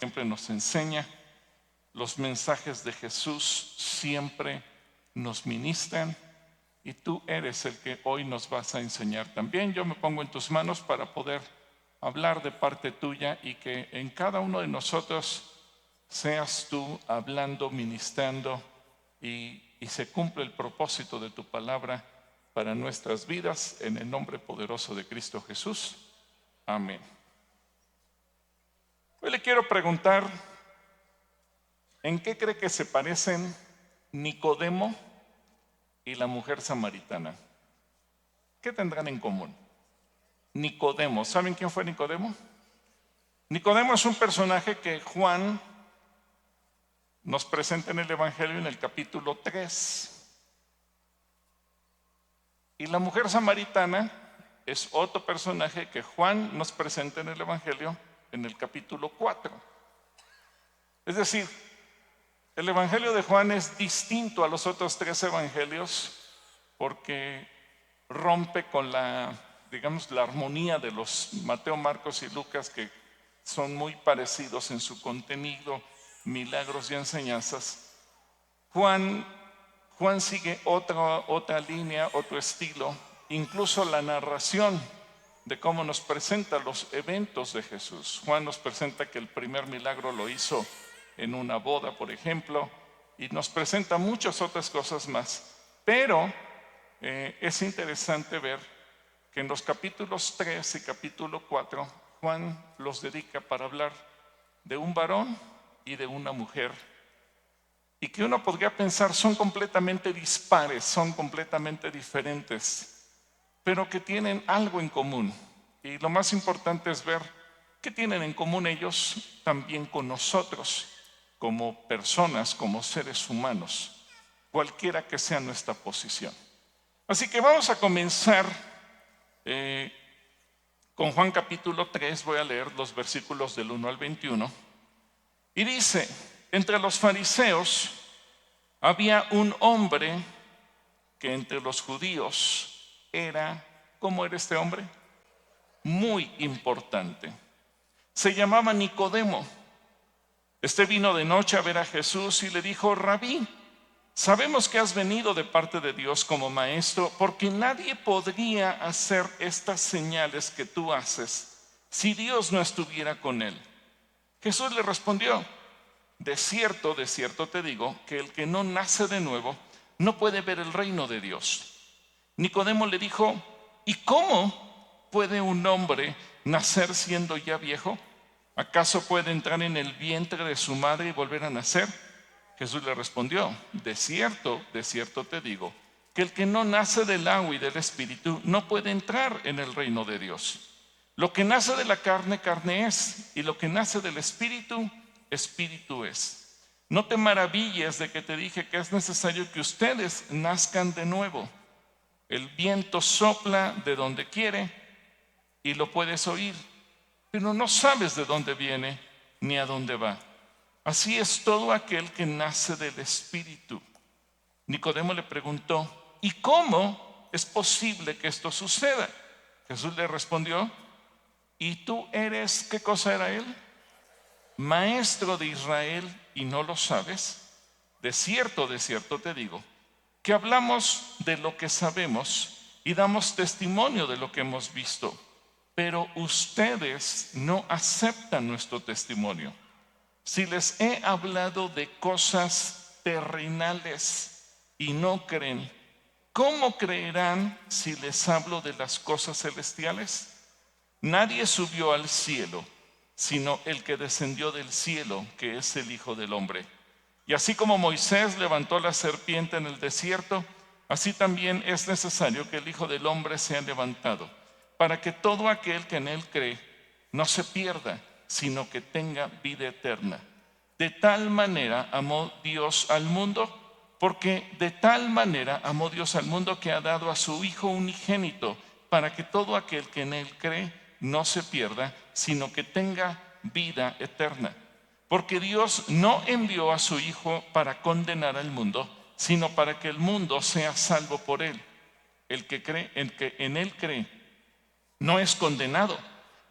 siempre nos enseña. Los mensajes de Jesús siempre nos ministran y tú eres el que hoy nos vas a enseñar también. Yo me pongo en tus manos para poder hablar de parte tuya y que en cada uno de nosotros seas tú hablando, ministrando y se cumple el propósito de tu palabra para nuestras vidas en el nombre poderoso de Cristo Jesús. Amén. Hoy le quiero preguntar, ¿en qué cree que se parecen Nicodemo y la mujer samaritana? ¿Qué tendrán en común? Nicodemo, ¿saben quién fue Nicodemo? Nicodemo es un personaje que Juan nos presenta en el Evangelio en el capítulo 3. Y la mujer samaritana es otro personaje que Juan nos presenta en el Evangelio en el capítulo 4. Es decir, el Evangelio de Juan es distinto a los otros 3 evangelios porque rompe con la armonía de los Mateo, Marcos y Lucas, que son muy parecidos en su contenido, milagros y enseñanzas. Juan sigue otra línea, otro estilo, incluso la narración de cómo nos presenta los eventos de Jesús. Juan nos presenta que el primer milagro lo hizo en una boda, por ejemplo, y nos presenta muchas otras cosas más. Pero es interesante ver que en los capítulos 3 y capítulo 4, Juan los dedica para hablar de un varón y de una mujer, y que uno podría pensar son completamente dispares, son completamente diferentes, pero que tienen algo en común. Y lo más importante es ver qué tienen en común ellos también con nosotros, como personas, como seres humanos, cualquiera que sea nuestra posición. Así que vamos a comenzar con Juan capítulo 3, voy a leer los versículos del 1 al 21. Y dice, entre los fariseos había un hombre que entre los judíos era, ¿cómo era este hombre? Muy importante. Se llamaba Nicodemo. Este vino de noche a ver a Jesús y le dijo, Rabí, sabemos que has venido de parte de Dios como maestro, porque nadie podría hacer estas señales que tú haces si Dios no estuviera con él. Jesús le respondió, de cierto te digo, que el que no nace de nuevo no puede ver el reino de Dios. Nicodemo le dijo, ¿y cómo puede un hombre nacer siendo ya viejo? ¿Acaso puede entrar en el vientre de su madre y volver a nacer? Jesús le respondió, de cierto te digo, que el que no nace del agua y del espíritu no puede entrar en el reino de Dios. Lo que nace de la carne, carne es, y lo que nace del espíritu, espíritu es. No te maravilles de que te dije que es necesario que ustedes nazcan de nuevo. El viento sopla de donde quiere y lo puedes oír, pero no sabes de dónde viene ni a dónde va. Así es todo aquel que nace del Espíritu. Nicodemo le preguntó, ¿y cómo es posible que esto suceda? Jesús le respondió, ¿y tú eres, qué cosa era él? Maestro de Israel, ¿y no lo sabes? De cierto te digo, que hablamos de lo que sabemos y damos testimonio de lo que hemos visto, pero ustedes no aceptan nuestro testimonio. Si les he hablado de cosas terrenales y no creen, ¿cómo creerán si les hablo de las cosas celestiales? Nadie subió al cielo, sino el que descendió del cielo, que es el Hijo del Hombre. Y así como Moisés levantó la serpiente en el desierto, así también es necesario que el Hijo del Hombre sea levantado, para que todo aquel que en él cree no se pierda, sino que tenga vida eterna. De tal manera amó Dios al mundo, porque de tal manera amó Dios al mundo que ha dado a su Hijo unigénito, para que todo aquel que en él cree no se pierda, sino que tenga vida eterna. Porque Dios no envió a su Hijo para condenar al mundo, sino para que el mundo sea salvo por él. El que en él cree no es condenado,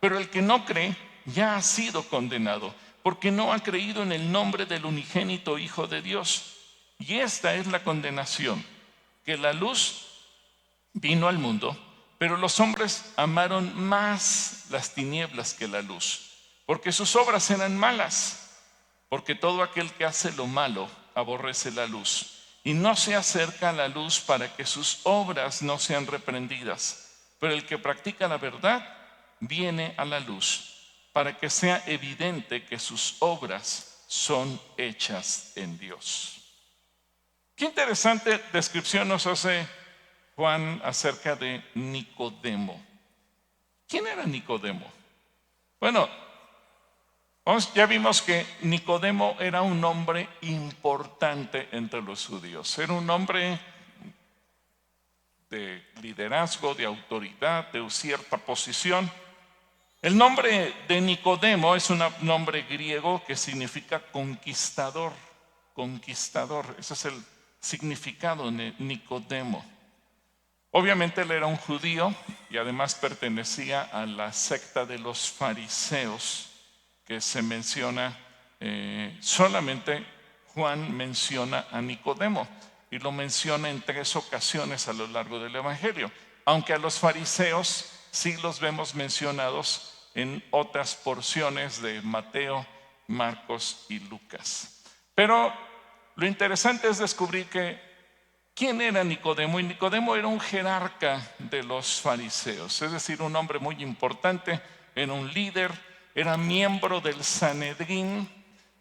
pero el que no cree ya ha sido condenado, porque no ha creído en el nombre del unigénito Hijo de Dios. Y esta es la condenación, que la luz vino al mundo, pero los hombres amaron más las tinieblas que la luz, porque sus obras eran malas, porque todo aquel que hace lo malo aborrece la luz y no se acerca a la luz para que sus obras no sean reprendidas. Pero el que practica la verdad viene a la luz para que sea evidente que sus obras son hechas en Dios. Qué interesante descripción nos hace Juan acerca de Nicodemo. ¿Quién era Nicodemo? Bueno, ya vimos que Nicodemo era un hombre importante entre los judíos. Era un hombre de liderazgo, de autoridad, de cierta posición. El nombre de Nicodemo es un nombre griego que significa conquistador. Conquistador, ese es el significado de Nicodemo. Obviamente él era un judío y además pertenecía a la secta de los fariseos, que se menciona, solamente Juan menciona a Nicodemo y lo menciona en 3 ocasiones a lo largo del Evangelio, aunque a los fariseos sí los vemos mencionados en otras porciones de Mateo, Marcos y Lucas. Pero lo interesante es descubrir ¿quién era Nicodemo? Y Nicodemo era un jerarca de los fariseos, es decir, un hombre muy importante, era un líder, era miembro del Sanedrín.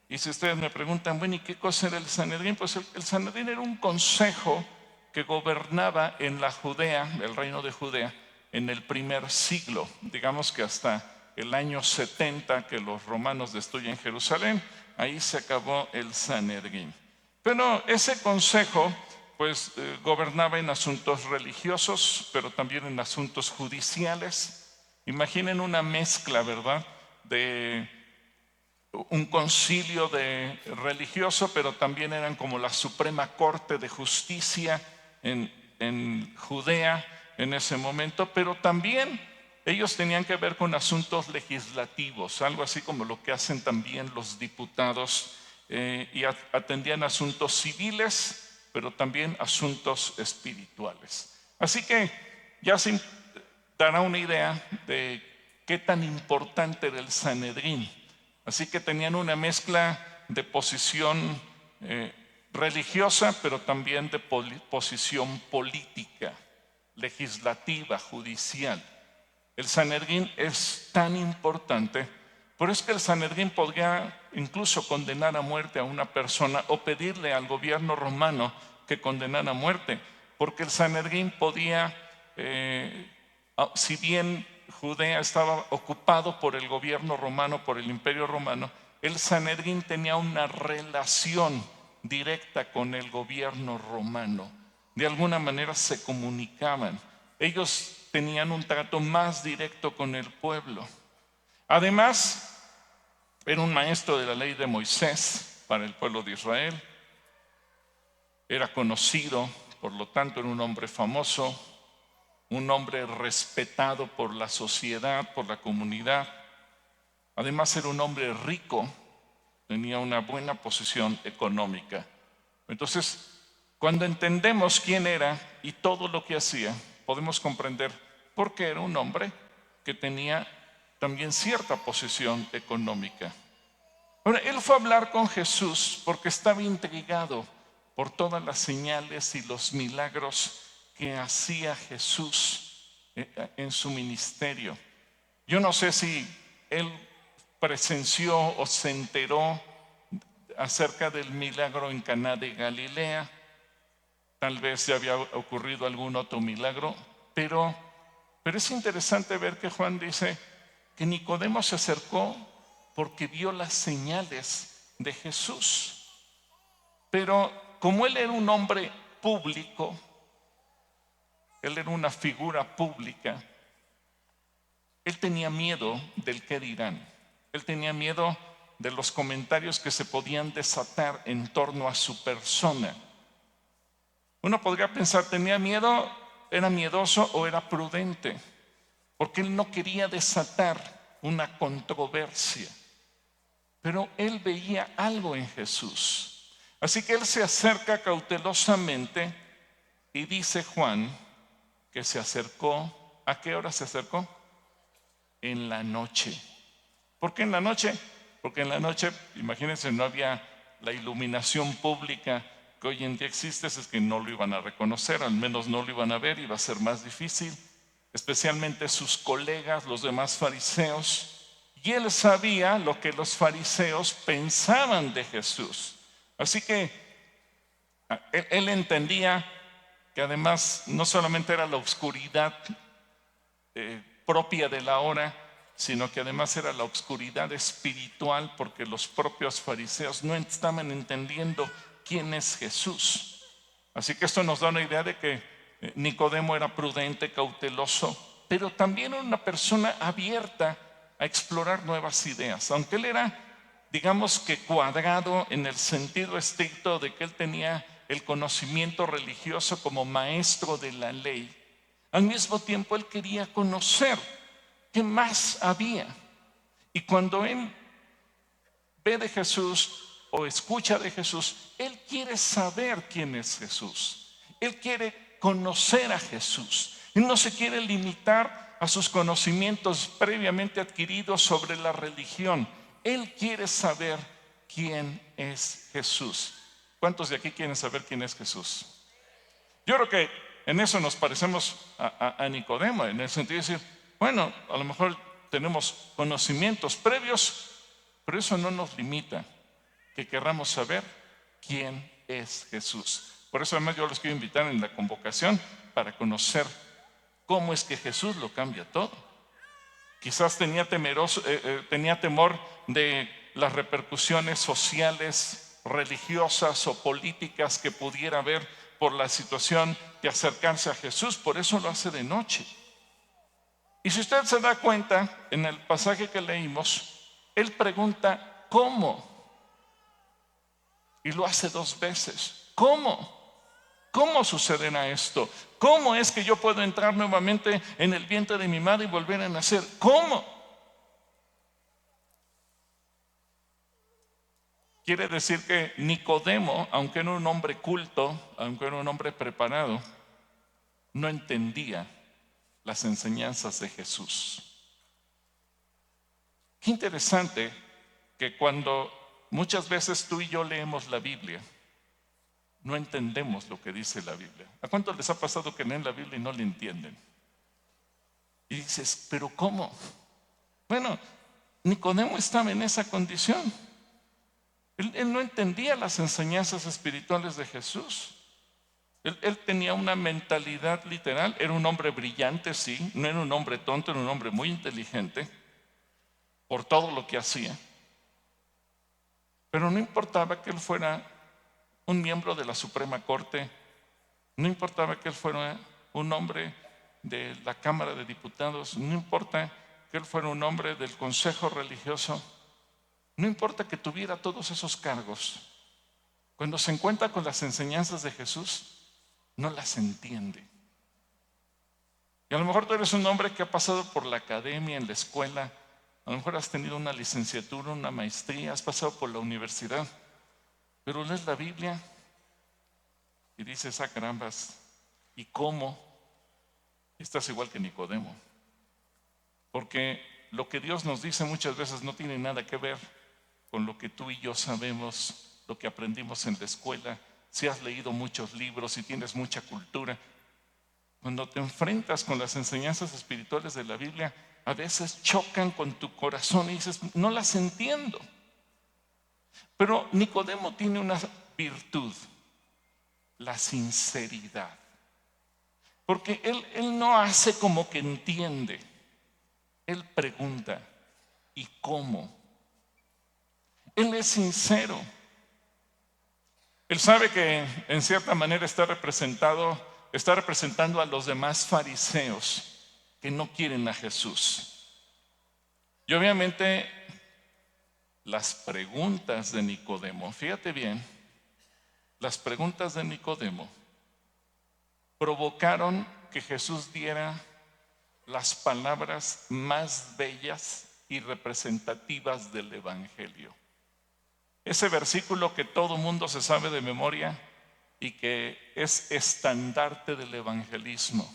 Y si ustedes me preguntan, bueno, ¿y qué cosa era el Sanedrín? Pues el Sanedrín era un consejo que gobernaba en la Judea, el reino de Judea, en el primer siglo. Digamos que hasta el año 70 que los romanos destruyen Jerusalén, ahí se acabó el Sanedrín. Pero ese consejo pues gobernaba en asuntos religiosos, pero también en asuntos judiciales. Imaginen una mezcla, ¿verdad?, de un concilio religioso, pero también eran como la Suprema Corte de Justicia en Judea en ese momento, pero también ellos tenían que ver con asuntos legislativos, algo así como lo que hacen también los diputados, y atendían asuntos civiles, pero también asuntos espirituales. Así que ya se dará una idea de qué tan importante era el Sanedrín. Así que tenían una mezcla de posición religiosa, pero también de posición política, legislativa, judicial. El Sanedrín es tan importante, pero es que el Sanedrín podría incluso condenar a muerte a una persona o pedirle al gobierno romano que condenara a muerte, porque el Sanedrín podía, si bien Judea estaba ocupado por el gobierno romano, por el imperio romano, el Sanedrín tenía una relación directa con el gobierno romano. De alguna manera se comunicaban. Ellos tenían un trato más directo con el pueblo. Además, era un maestro de la ley de Moisés para el pueblo de Israel. Era conocido, por lo tanto era un hombre famoso, un hombre respetado por la sociedad, por la comunidad. Además era un hombre rico, tenía una buena posición económica. Entonces, cuando entendemos quién era y todo lo que hacía, podemos comprender por qué era un hombre que tenía también cierta posición económica. Ahora, él fue a hablar con Jesús porque estaba intrigado por todas las señales y los milagros que hacía Jesús en su ministerio. Yo no sé si él presenció o se enteró acerca del milagro en Caná de Galilea. Tal vez ya había ocurrido algún otro milagro, pero es interesante ver que Juan dice que Nicodemo se acercó porque vio las señales de Jesús. Pero como él era un hombre público, él era una figura pública, él tenía miedo del qué dirán. Él tenía miedo de los comentarios que se podían desatar en torno a su persona. Uno podría pensar, ¿tenía miedo? ¿Era miedoso o era prudente? Porque él no quería desatar una controversia. pero él veía algo en Jesús. Así que él se acerca cautelosamente y dice Juan que se acercó. ¿A qué hora se acercó? En la noche. ¿Por qué en la noche? Porque en la noche, imagínense, no había la iluminación pública que hoy en día existe, es que no lo iban a reconocer, al menos no lo iban a ver, iba a ser más difícil, especialmente sus colegas, los demás fariseos. Y él sabía lo que los fariseos pensaban de Jesús. Así que él entendía que además no solamente era la oscuridad propia de la hora, sino que además era la oscuridad espiritual, porque los propios fariseos no estaban entendiendo quién es Jesús. Así que esto nos da una idea de que Nicodemo era prudente, cauteloso, pero también una persona abierta a explorar nuevas ideas. Aunque él era, digamos que cuadrado en el sentido estricto de que él tenía el conocimiento religioso como maestro de la ley, al mismo tiempo él quería conocer qué más había. Y cuando él ve de Jesús o escucha de Jesús, él quiere saber quién es Jesús. Él quiere conocer a Jesús. Él no se quiere limitar a sus conocimientos previamente adquiridos sobre la religión. Él quiere saber quién es Jesús. ¿Cuántos de aquí quieren saber quién es Jesús? Yo creo que en eso nos parecemos a Nicodemo, en el sentido de decir, bueno, a lo mejor tenemos conocimientos previos, pero eso no nos limita que querramos saber quién es Jesús. Por eso además yo los quiero invitar en la convocación para conocer cómo es que Jesús lo cambia todo. Quizás tenía temor de las repercusiones sociales, religiosas o políticas que pudiera haber por la situación de acercarse a Jesús, por eso lo hace de noche. Y si usted se da cuenta, en el pasaje que leímos, él pregunta, ¿cómo? Y lo hace 2 veces. ¿Cómo? ¿Cómo sucederá esto? ¿Cómo es que yo puedo entrar nuevamente en el vientre de mi madre y volver a nacer? ¿Cómo? Quiere decir que Nicodemo, aunque era un hombre culto, aunque era un hombre preparado, no entendía las enseñanzas de Jesús. Qué interesante que cuando muchas veces tú y yo leemos la Biblia, no entendemos lo que dice la Biblia. ¿A cuántos les ha pasado que leen la Biblia y no la entienden? Y dices, ¿pero cómo? Bueno, Nicodemo estaba en esa condición. Él no entendía las enseñanzas espirituales de Jesús. Él tenía una mentalidad literal. Era un hombre brillante, sí. No era un hombre tonto, era un hombre muy inteligente por todo lo que hacía. Pero no importaba que él fuera un miembro de la Suprema Corte, no importaba que él fuera un hombre de la Cámara de Diputados, no importa que él fuera un hombre del Consejo Religioso, no importa que tuviera todos esos cargos, cuando se encuentra con las enseñanzas de Jesús, no las entiende. Y a lo mejor tú eres un hombre que ha pasado por la academia, en la escuela, a lo mejor has tenido una licenciatura, una maestría, has pasado por la universidad, pero lees la Biblia y dices, ah, carambas, ¿y cómo? Estás igual que Nicodemo. Porque lo que Dios nos dice muchas veces no tiene nada que ver con lo que tú y yo sabemos, lo que aprendimos en la escuela. Si has leído muchos libros, si tienes mucha cultura, cuando te enfrentas con las enseñanzas espirituales de la Biblia, a veces chocan con tu corazón y dices, no las entiendo. Pero Nicodemo tiene una virtud, la sinceridad. Porque él no hace como que entiende. Él pregunta, ¿y cómo? Él es sincero. Él sabe que en cierta manera está representando a los demás fariseos que no quieren a Jesús. Y obviamente las preguntas de Nicodemo, fíjate bien, las preguntas de Nicodemo provocaron que Jesús diera las palabras más bellas y representativas del Evangelio. ese versículo que todo mundo se sabe de memoria y que es estandarte del evangelismo,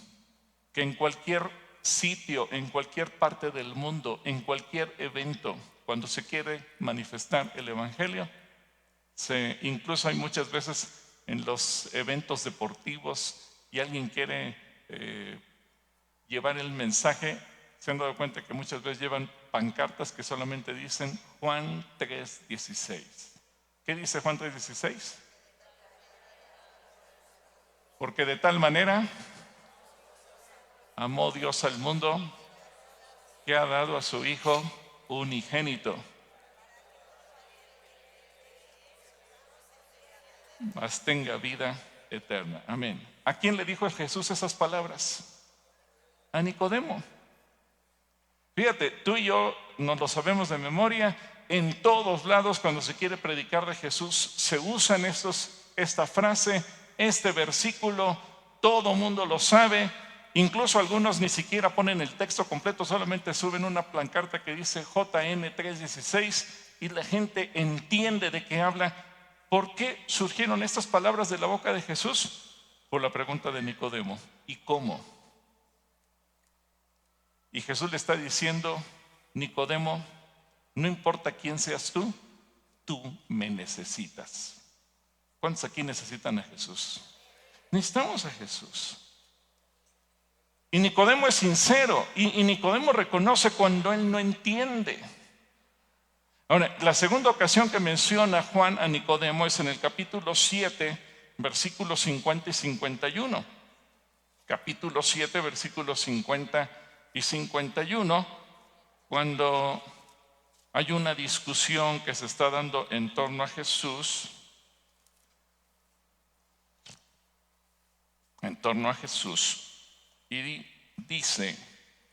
que en cualquier sitio, en cualquier parte del mundo, en cualquier evento, cuando se quiere manifestar el evangelio, incluso hay muchas veces en los eventos deportivos y alguien quiere llevar el mensaje, se han dado cuenta que muchas veces llevan pancartas que solamente dicen Juan 3:16. ¿Qué dice Juan 3:16? Porque de tal manera amó Dios al mundo que ha dado a su Hijo unigénito, mas tenga vida eterna. Amén. ¿A quién le dijo Jesús esas palabras? A Nicodemo. Fíjate, tú y yo nos lo sabemos de memoria. En todos lados, cuando se quiere predicar de Jesús, se usan esta frase, este versículo. Todo mundo lo sabe. Incluso algunos ni siquiera ponen el texto completo, solamente suben una pancarta que dice JN 3:16 y la gente entiende de qué habla. ¿Por qué surgieron estas palabras de la boca de Jesús? Por la pregunta de Nicodemo. ¿Y cómo? Y Jesús le está diciendo, Nicodemo, no importa quién seas tú me necesitas. ¿Cuántos aquí necesitan a Jesús? Necesitamos a Jesús. Y Nicodemo es sincero, y Nicodemo reconoce cuando él no entiende. Ahora, la segunda ocasión que menciona Juan a Nicodemo es en el capítulo 7, versículos 50 y 51. Capítulo 7, versículos 50 y 51, cuando hay una discusión que se está dando en torno a Jesús, y dice,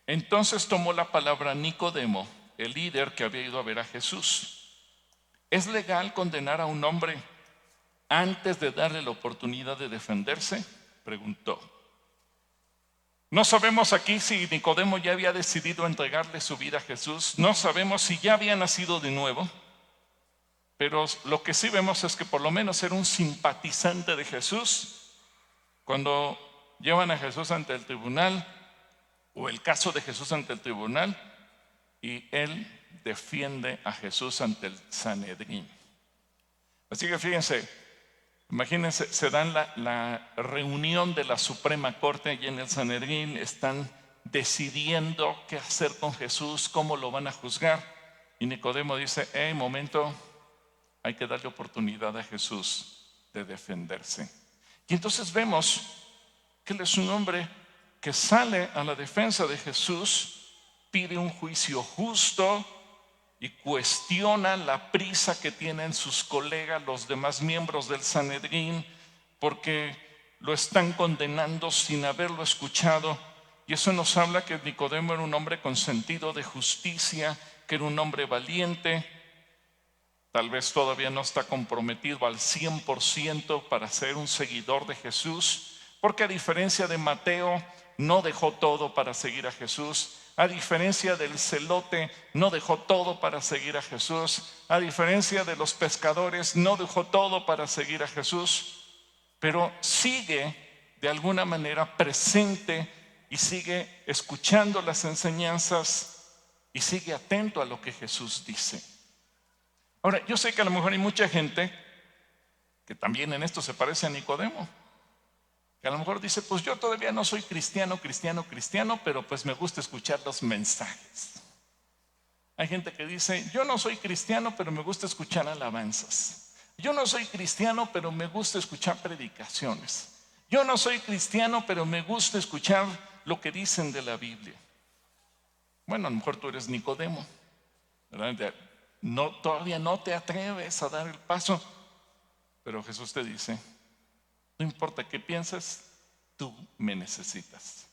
entonces tomó la palabra Nicodemo, el líder que había ido a ver a Jesús. ¿Es legal condenar a un hombre antes de darle la oportunidad de defenderse? Preguntó. No sabemos aquí si Nicodemo ya había decidido entregarle su vida a Jesús. No sabemos si ya había nacido de nuevo. Pero lo que sí vemos es que por lo menos era un simpatizante de Jesús. Cuando llevan a Jesús ante el tribunal, o el caso de Jesús ante el tribunal, y él defiende a Jesús ante el Sanedrín. Así que fíjense, imagínense, se dan la reunión de la Suprema Corte y en el Sanedrín están decidiendo qué hacer con Jesús, cómo lo van a juzgar. Y Nicodemo dice, momento, hay que darle oportunidad a Jesús de defenderse. Y entonces vemos que él es un hombre que sale a la defensa de Jesús, pide un juicio justo y cuestiona la prisa que tienen sus colegas, los demás miembros del Sanedrín, porque lo están condenando sin haberlo escuchado. Y eso nos habla que Nicodemo era un hombre con sentido de justicia, que era un hombre valiente. Tal vez todavía no está comprometido al 100% para ser un seguidor de Jesús, porque a diferencia de Mateo, no dejó todo para seguir a Jesús. A diferencia del celote, no dejó todo para seguir a Jesús. A diferencia de los pescadores, no dejó todo para seguir a Jesús. Pero sigue de alguna manera presente y sigue escuchando las enseñanzas y sigue atento a lo que Jesús dice. Ahora, yo sé que a lo mejor hay mucha gente que también en esto se parece a Nicodemo, que a lo mejor dice, pues yo todavía no soy cristiano, pero pues me gusta escuchar los mensajes. Hay gente que dice, yo no soy cristiano, pero me gusta escuchar alabanzas. Yo no soy cristiano, pero me gusta escuchar predicaciones. Yo no soy cristiano, pero me gusta escuchar lo que dicen de la Biblia. Bueno, a lo mejor tú eres Nicodemo, ¿verdad? Todavía no te atreves a dar el paso, pero Jesús te dice, no importa qué pienses, tú me necesitas,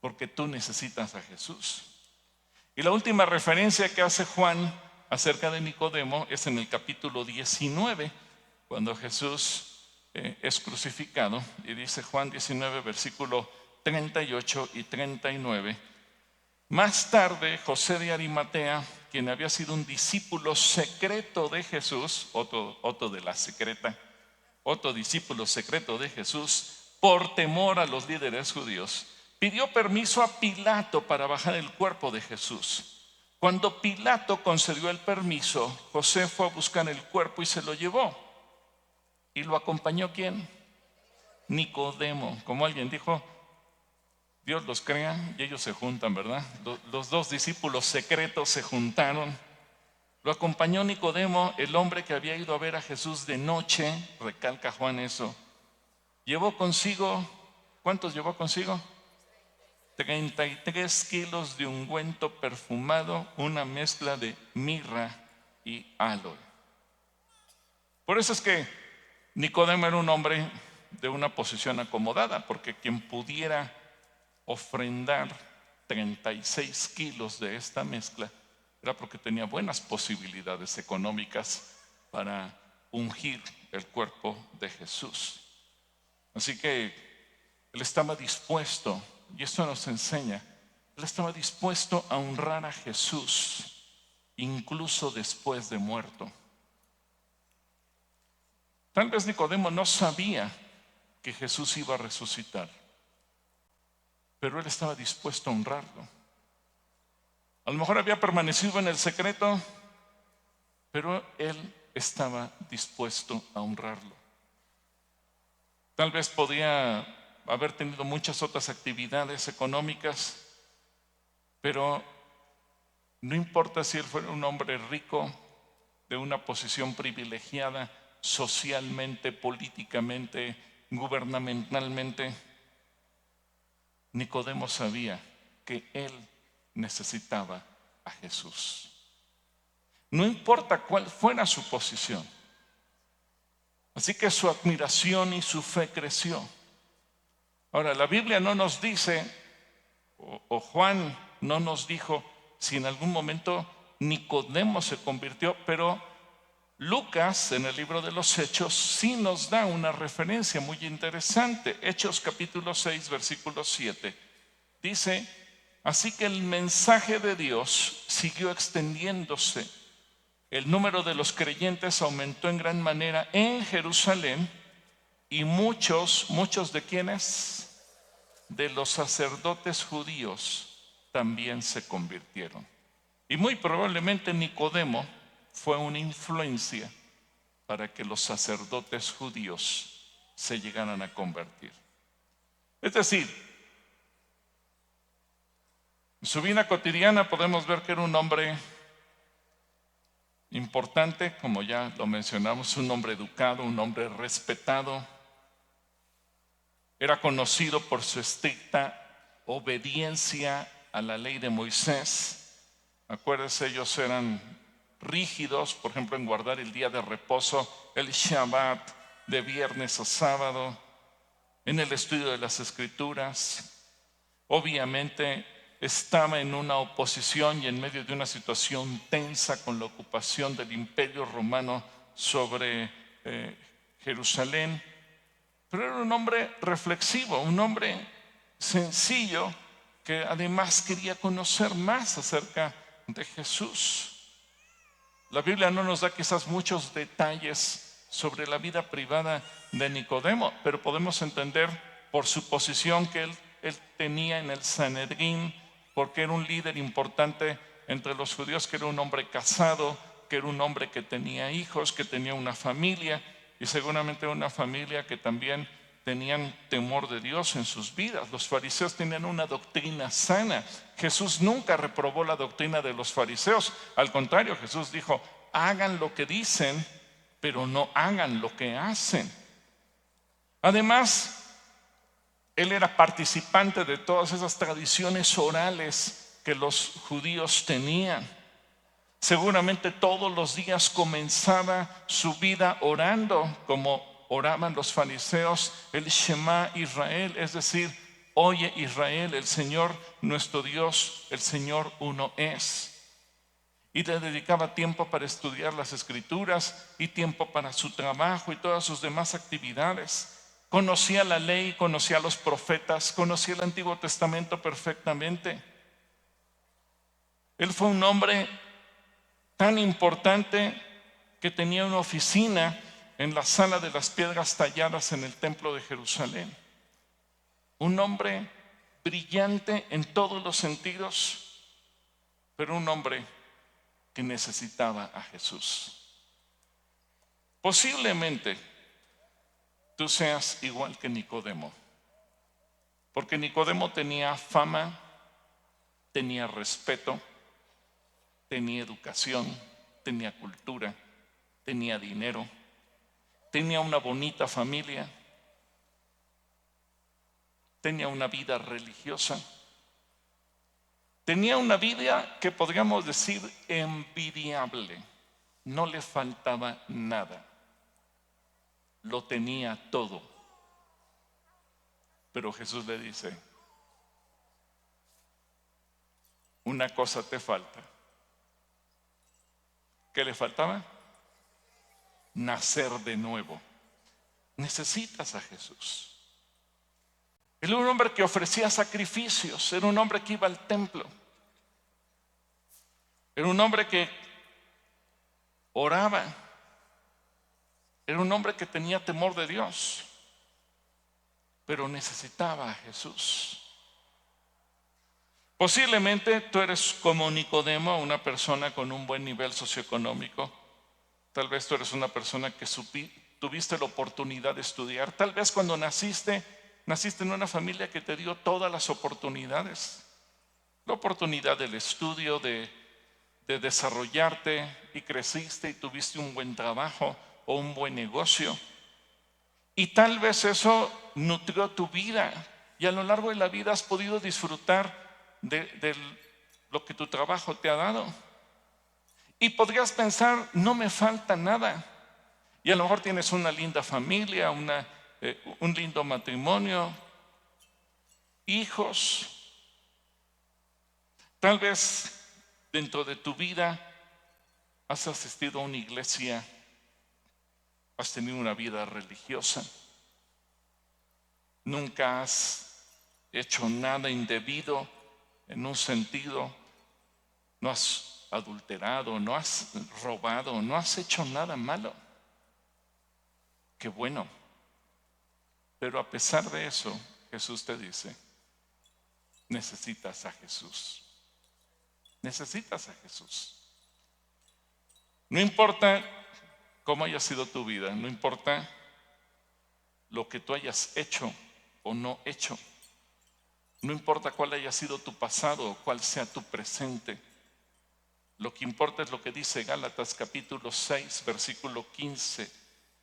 porque tú necesitas a Jesús. Y la última referencia que hace Juan acerca de Nicodemo es en el capítulo 19, cuando Jesús es crucificado, y dice Juan 19, versículo 38 y 39, Más tarde, José de Arimatea, quien había sido un discípulo secreto de Jesús, otro de la secreta, otro discípulo secreto de Jesús, por temor a los líderes judíos, pidió permiso a Pilato para bajar el cuerpo de Jesús. Cuando Pilato concedió el permiso, José fue a buscar el cuerpo y se lo llevó. ¿Y lo acompañó quién? Nicodemo. Como alguien dijo, Dios los crea y ellos se juntan, ¿verdad? Los dos discípulos secretos se juntaron. Lo acompañó Nicodemo, el hombre que había ido a ver a Jesús de noche, recalca Juan eso. Llevó consigo, ¿cuántos llevó consigo? 33 kilos de ungüento perfumado, una mezcla de mirra y aloe. Por eso es que Nicodemo era un hombre de una posición acomodada, porque quien pudiera ofrendar 36 kilos de esta mezcla era porque tenía buenas posibilidades económicas para ungir el cuerpo de Jesús. Así que él estaba dispuesto, y esto nos enseña, él estaba dispuesto a honrar a Jesús incluso después de muerto. Tal vez Nicodemo no sabía que Jesús iba a resucitar, pero él estaba dispuesto a honrarlo. A lo mejor había permanecido en el secreto, pero él estaba dispuesto a honrarlo. Tal vez podía haber tenido muchas otras actividades económicas, pero no importa si él fuera un hombre rico, de una posición privilegiada, socialmente, políticamente, gubernamentalmente, Nicodemo sabía que él necesitaba a Jesús. No importa cuál fuera su posición. Así que su admiración y su fe creció. Ahora, la Biblia no nos dice, o Juan no nos dijo si en algún momento Nicodemo se convirtió, pero Lucas, en el libro de los Hechos, sí nos da una referencia muy interesante. Hechos capítulo 6, versículo 7. Dice, así que el mensaje de Dios siguió extendiéndose. El número de los creyentes aumentó en gran manera en Jerusalén y muchos de quienes, de los sacerdotes judíos, también se convirtieron. Y muy probablemente Nicodemo fue una influencia para que los sacerdotes judíos se llegaran a convertir. Es decir, en su vida cotidiana podemos ver que era un hombre importante, como ya lo mencionamos, un hombre educado, un hombre respetado. Era conocido por su estricta obediencia a la ley de Moisés. Acuérdense, ellos eran rígidos, por ejemplo, en guardar el día de reposo, el Shabbat, de viernes a sábado, en el estudio de las Escrituras. Obviamente estaba en una oposición y en medio de una situación tensa con la ocupación del Imperio Romano sobre Jerusalén, pero era un hombre reflexivo, un hombre sencillo que además quería conocer más acerca de Jesús. La Biblia no nos da quizás muchos detalles sobre la vida privada de Nicodemo, pero podemos entender por su posición que él tenía en el Sanedrín, porque era un líder importante entre los judíos, que era un hombre casado, que era un hombre que tenía hijos, que tenía una familia, y seguramente una familia que también tenían temor de Dios en sus vidas. Los fariseos tenían una doctrina sana. Jesús nunca reprobó la doctrina de los fariseos. Al contrario, Jesús dijo, hagan lo que dicen, pero no hagan lo que hacen. Además, él era participante de todas esas tradiciones orales que los judíos tenían. Seguramente todos los días comenzaba su vida orando como oraban los fariseos, el Shema Israel, es decir, oye Israel, el Señor nuestro Dios, el Señor uno es. Y le dedicaba tiempo para estudiar las Escrituras y tiempo para su trabajo y todas sus demás actividades. Conocía la ley, conocía a los profetas, conocía el Antiguo Testamento perfectamente. Él fue un hombre tan importante que tenía una oficina en la sala de las piedras talladas en el templo de Jerusalén. Un hombre brillante en todos los sentidos, pero un hombre que necesitaba a Jesús. Posiblemente tú seas igual que Nicodemo, porque Nicodemo tenía fama, tenía respeto, tenía educación, tenía cultura, tenía dinero, tenía una bonita familia, tenía una vida religiosa, tenía una vida que podríamos decir envidiable. No le faltaba nada, lo tenía todo. Pero Jesús le dice: una cosa te falta. ¿Qué le faltaba? Nacer de nuevo. Necesitas a Jesús. Él era un hombre que ofrecía sacrificios, era un hombre que iba al templo, era un hombre que oraba, era un hombre que tenía temor de Dios, pero necesitaba a Jesús. Posiblemente tú eres como Nicodemo, una persona con un buen nivel socioeconómico. Tal vez tú eres una persona que tuviste la oportunidad de estudiar. Tal vez cuando naciste en una familia que te dio todas las oportunidades. La oportunidad del estudio, de desarrollarte, y creciste y tuviste un buen trabajo o un buen negocio. Y tal vez eso nutrió tu vida y a lo largo de la vida has podido disfrutar de lo que tu trabajo te ha dado. Y podrías pensar: no me falta nada. Y a lo mejor tienes una linda familia, un lindo matrimonio, hijos. Tal vez dentro de tu vida has asistido a una iglesia, has tenido una vida religiosa, nunca has hecho nada indebido en un sentido, no has adulterado, no has robado, no has hecho nada malo. Qué bueno. Pero a pesar de eso, Jesús te dice: necesitas a Jesús. Necesitas a Jesús. No importa cómo haya sido tu vida, no importa lo que tú hayas hecho o no hecho, no importa cuál haya sido tu pasado o cuál sea tu presente. Lo que importa es lo que dice Gálatas capítulo 6, versículo 15.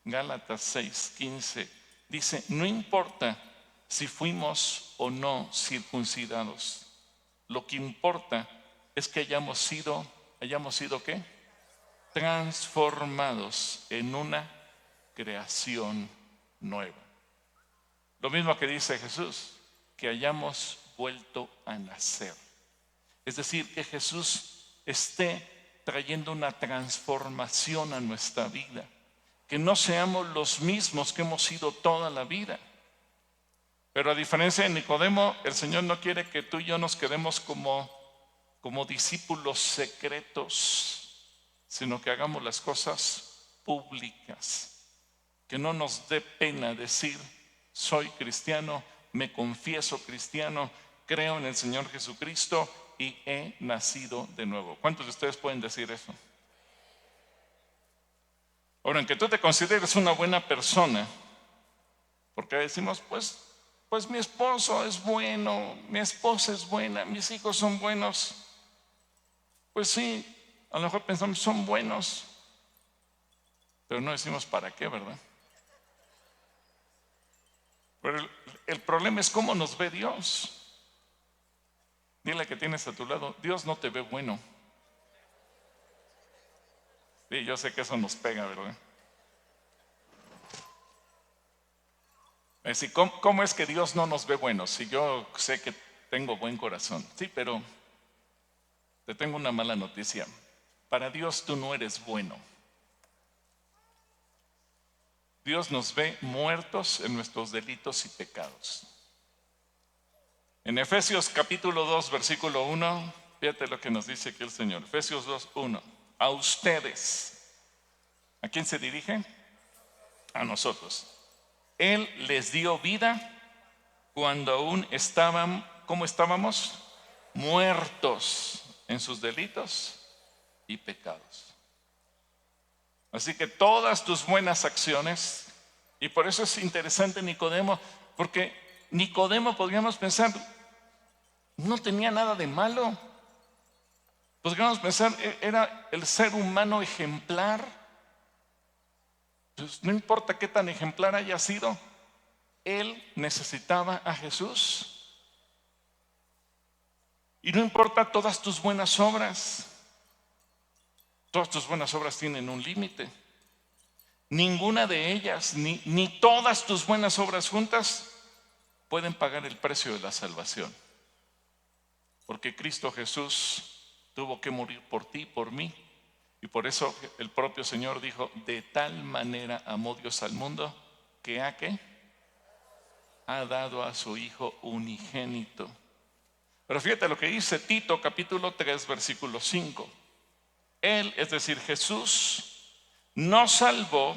Gálatas 6, 15. Dice: no importa si fuimos o no circuncidados. Lo que importa es que hayamos sido ¿qué? Transformados en una creación nueva. Lo mismo que dice Jesús, que hayamos vuelto a nacer. Es decir, que Jesús esté trayendo una transformación a nuestra vida, que no seamos los mismos que hemos sido toda la vida. Pero a diferencia de Nicodemo, el Señor no quiere que tú y yo nos quedemos como discípulos secretos, sino que hagamos las cosas públicas, que no nos dé pena decir: soy cristiano, me confieso cristiano, creo en el Señor Jesucristo y he nacido de nuevo. ¿Cuántos de ustedes pueden decir eso? Ahora, aunque tú te consideres una buena persona, porque decimos: pues mi esposo es bueno, mi esposa es buena, mis hijos son buenos. Pues sí, a lo mejor pensamos: son buenos, pero no decimos para qué, ¿verdad? Pero el problema es cómo nos ve Dios. Dile que tienes a tu lado: Dios no te ve bueno. Sí, yo sé que eso nos pega, ¿verdad? Es decir, ¿cómo es que Dios no nos ve buenos? Si yo sé que tengo buen corazón. Sí, pero te tengo una mala noticia. Para Dios tú no eres bueno. Dios nos ve muertos en nuestros delitos y pecados. En Efesios capítulo 2, versículo 1, fíjate lo que nos dice aquí el Señor. Efesios 2:1. A ustedes. ¿A quién se dirige? A nosotros. Él les dio vida cuando aún estaban, ¿cómo estábamos? Muertos en sus delitos y pecados. Así que todas tus buenas acciones, y por eso es interesante Nicodemo, porque Nicodemo podríamos pensar, no tenía nada de malo. Podríamos pensar, era el ser humano ejemplar. Pues no importa qué tan ejemplar haya sido, él necesitaba a Jesús. Y no importa todas tus buenas obras. Todas tus buenas obras tienen un límite. Ninguna de ellas, ni todas tus buenas obras juntas pueden pagar el precio de la salvación. Porque Cristo Jesús tuvo que morir por ti y por mí. Y por eso el propio Señor dijo, de tal manera amó Dios al mundo, que ha dado a su Hijo unigénito. Pero fíjate lo que dice Tito capítulo 3 versículo 5. Él, es decir, Jesús, nos salvó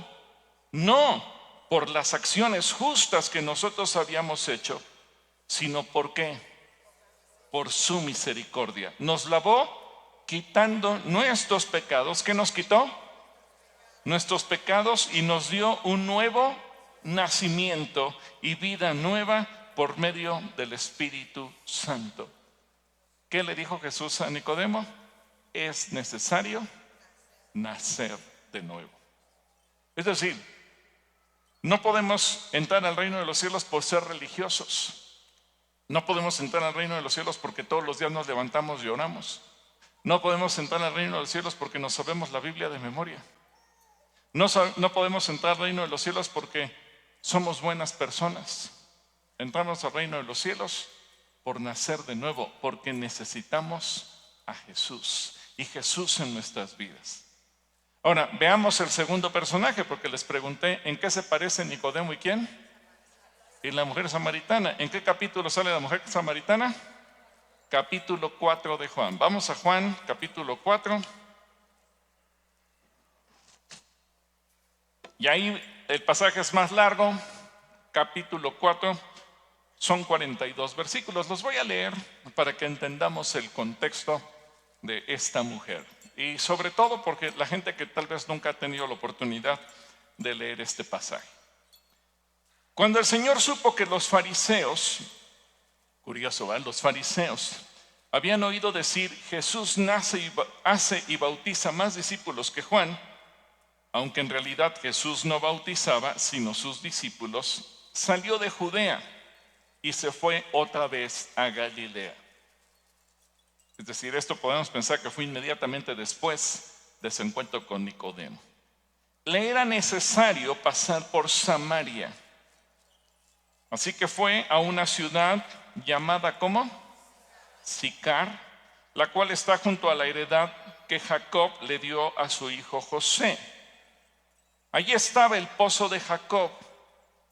no por las acciones justas que nosotros habíamos hecho, sino ¿por qué? Por su misericordia. Nos lavó quitando nuestros pecados. ¿Qué nos quitó? Nuestros pecados, y nos dio un nuevo nacimiento y vida nueva por medio del Espíritu Santo. ¿Qué le dijo Jesús a Nicodemo? Es necesario nacer de nuevo. Es decir, no podemos entrar al reino de los cielos por ser religiosos. No podemos entrar al reino de los cielos porque todos los días nos levantamos y oramos. No podemos entrar al reino de los cielos porque nos sabemos la Biblia de memoria. No podemos entrar al reino de los cielos porque somos buenas personas. Entramos al reino de los cielos por nacer de nuevo, porque necesitamos a Jesús y Jesús en nuestras vidas. Ahora, veamos el segundo personaje, porque les pregunté en qué se parece Nicodemo y quién. Y la mujer samaritana. ¿En qué capítulo sale la mujer samaritana? Capítulo 4 de Juan. Vamos a Juan, capítulo 4. Y ahí el pasaje es más largo. Capítulo 4, son 42 versículos. Los voy a leer para que entendamos el contexto de esta mujer. Y sobre todo porque la gente que tal vez nunca ha tenido la oportunidad de leer este pasaje. Cuando el Señor supo que los fariseos, curioso, ¿verdad? Los fariseos habían oído decir, Jesús hace y bautiza más discípulos que Juan, aunque en realidad Jesús no bautizaba, sino sus discípulos, salió de Judea y se fue otra vez a Galilea. Es decir, esto podemos pensar que fue inmediatamente después de su encuentro con Nicodemo. Le era necesario pasar por Samaria. Así que fue a una ciudad llamada ¿cómo? Sicar, la cual está junto a la heredad que Jacob le dio a su hijo José. Allí estaba el pozo de Jacob,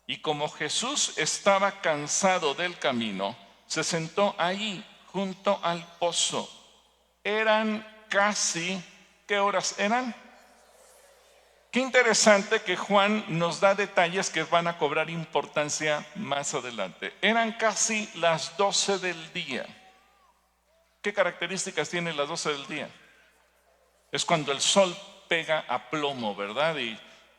y como Jesús estaba cansado del camino, se sentó ahí junto al pozo. Eran casi, ¿qué horas eran? Qué interesante que Juan nos da detalles que van a cobrar importancia más adelante. Eran casi las 12 del día. ¿Qué características tienen las 12 del día? Es cuando el sol pega a plomo, ¿verdad? Y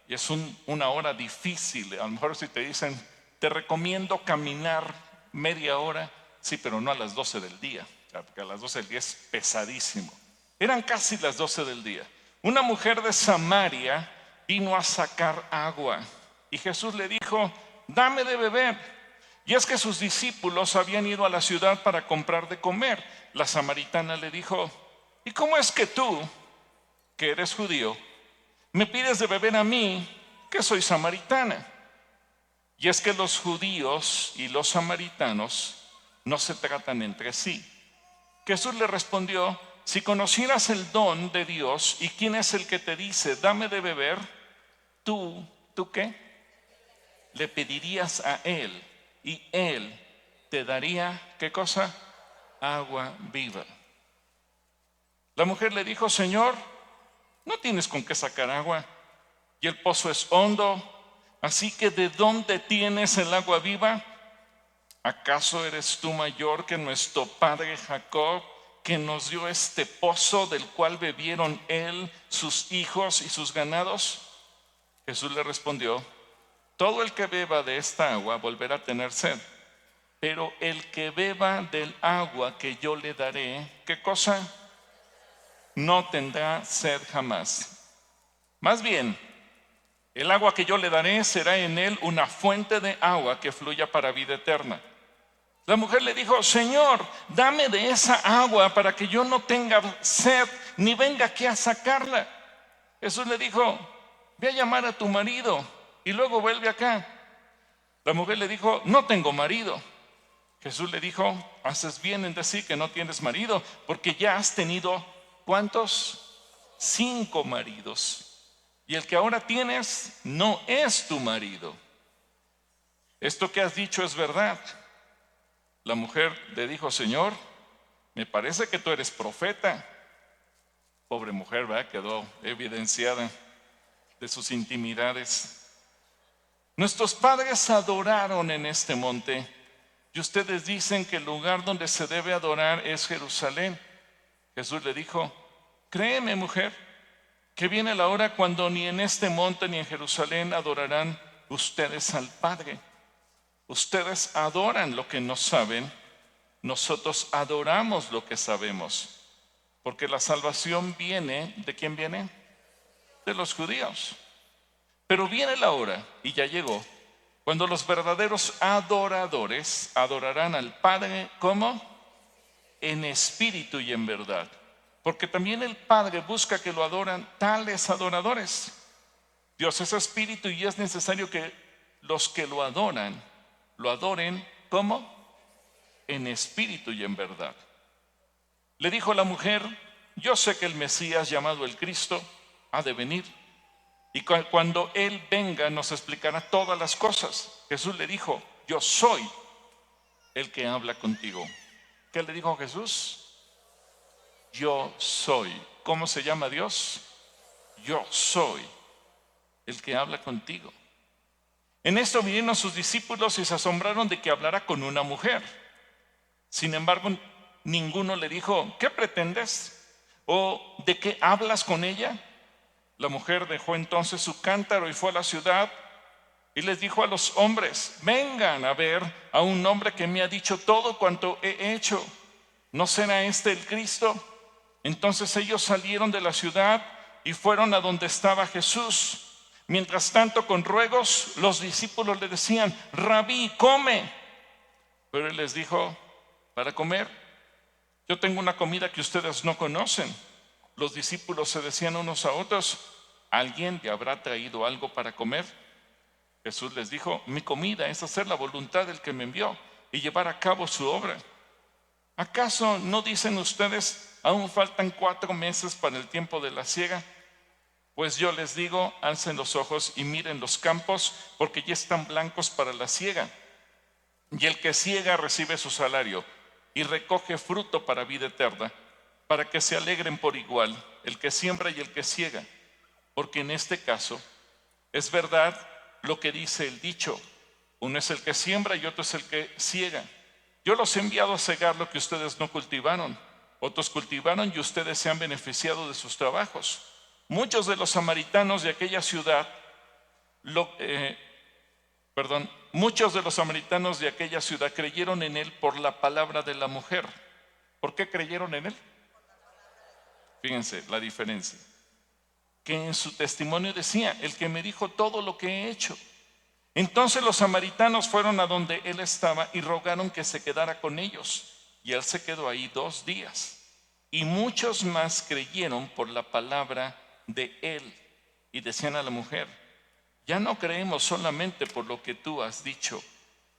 es una hora difícil. A lo mejor si te dicen, te recomiendo caminar media hora, sí, pero no a las 12 del día, porque a las 12 del día es pesadísimo. Eran casi las 12 del día. Una mujer de Samaria vino a sacar agua y Jesús le dijo, dame de beber. Y es que sus discípulos habían ido a la ciudad para comprar de comer. La samaritana le dijo, ¿y cómo es que tú, que eres judío, me pides de beber a mí, que soy samaritana? Y es que los judíos y los samaritanos no se tratan entre sí. Jesús le respondió, si conocieras el don de Dios y quién es el que te dice, dame de beber, ¿tú qué? Le pedirías a él y él te daría, ¿qué cosa? Agua viva. La mujer le dijo: Señor, no tienes con qué sacar agua, y el pozo es hondo, así que ¿de dónde tienes el agua viva? ¿Acaso eres tú mayor que nuestro padre Jacob, que nos dio este pozo del cual bebieron él, sus hijos y sus ganados? Jesús le respondió: todo el que beba de esta agua volverá a tener sed, pero el que beba del agua que yo le daré, ¿qué cosa? No tendrá sed jamás. Más bien, el agua que yo le daré será en él una fuente de agua que fluya para vida eterna. La mujer le dijo: Señor, dame de esa agua para que yo no tenga sed ni venga aquí a sacarla. Jesús le dijo: ve a llamar a tu marido y luego vuelve acá. La mujer le dijo: no tengo marido. Jesús le dijo: haces bien en decir que no tienes marido, porque ya has tenido, ¿cuántos? 5 maridos. Y el que ahora tienes no es tu marido. Esto que has dicho es verdad. La mujer le dijo: Señor, me parece que tú eres profeta. Pobre mujer, ¿verdad? Quedó evidenciada de sus intimidades. Nuestros padres adoraron en este monte, y ustedes dicen que el lugar donde se debe adorar es Jerusalén. Jesús le dijo: créeme, mujer, que viene la hora cuando ni en este monte ni en Jerusalén adorarán ustedes al Padre. Ustedes adoran lo que no saben, nosotros adoramos lo que sabemos, porque la salvación viene, ¿de quién viene? De los judíos. Pero viene la hora, y ya llegó, cuando los verdaderos adoradores adorarán al Padre, ¿cómo? En espíritu y en verdad. Porque también el Padre busca que lo adoran tales adoradores. Dios es espíritu y es necesario que los que lo adoran, lo adoren, ¿cómo? En espíritu y en verdad. Le dijo la mujer: yo sé que el Mesías, llamado el Cristo, ha de venir, y cuando Él venga nos explicará todas las cosas. Jesús le dijo: yo soy el que habla contigo. ¿Qué le dijo Jesús? Yo soy. ¿Cómo se llama Dios? Yo soy el que habla contigo. En esto vinieron sus discípulos y se asombraron de que hablara con una mujer. Sin embargo, ninguno le dijo: ¿qué pretendes? ¿O de qué hablas con ella? La mujer dejó entonces su cántaro y fue a la ciudad y les dijo a los hombres: vengan a ver a un hombre que me ha dicho todo cuanto he hecho. ¿No será este el Cristo? Entonces ellos salieron de la ciudad y fueron a donde estaba Jesús. Mientras tanto, con ruegos, los discípulos le decían: Rabí, come. Pero él les dijo: ¿para comer? Yo tengo una comida que ustedes no conocen. Los discípulos se decían unos a otros: ¿alguien le habrá traído algo para comer? Jesús les dijo: mi comida es hacer la voluntad del que me envió y llevar a cabo su obra. ¿Acaso no dicen ustedes: aún faltan 4 meses para el tiempo de la siega? Pues yo les digo: alcen los ojos y miren los campos, porque ya están blancos para la siega. Y el que siega recibe su salario y recoge fruto para vida eterna, para que se alegren por igual el que siembra y el que siega. Porque en este caso es verdad lo que dice el dicho: uno es el que siembra y otro es el que siega. Yo los he enviado a segar lo que ustedes no cultivaron. Otros cultivaron y ustedes se han beneficiado de sus trabajos. Muchos de los samaritanos de aquella ciudad, muchos de los samaritanos de aquella ciudad creyeron en él por la palabra de la mujer. ¿Por qué creyeron en él? Fíjense la diferencia. Que en su testimonio decía: el que me dijo todo lo que he hecho. Entonces los samaritanos fueron a donde él estaba y rogaron que se quedara con ellos. Y él se quedó ahí 2 días. Y muchos más creyeron por la palabra de él. Y decían a la mujer: ya no creemos solamente por lo que tú has dicho,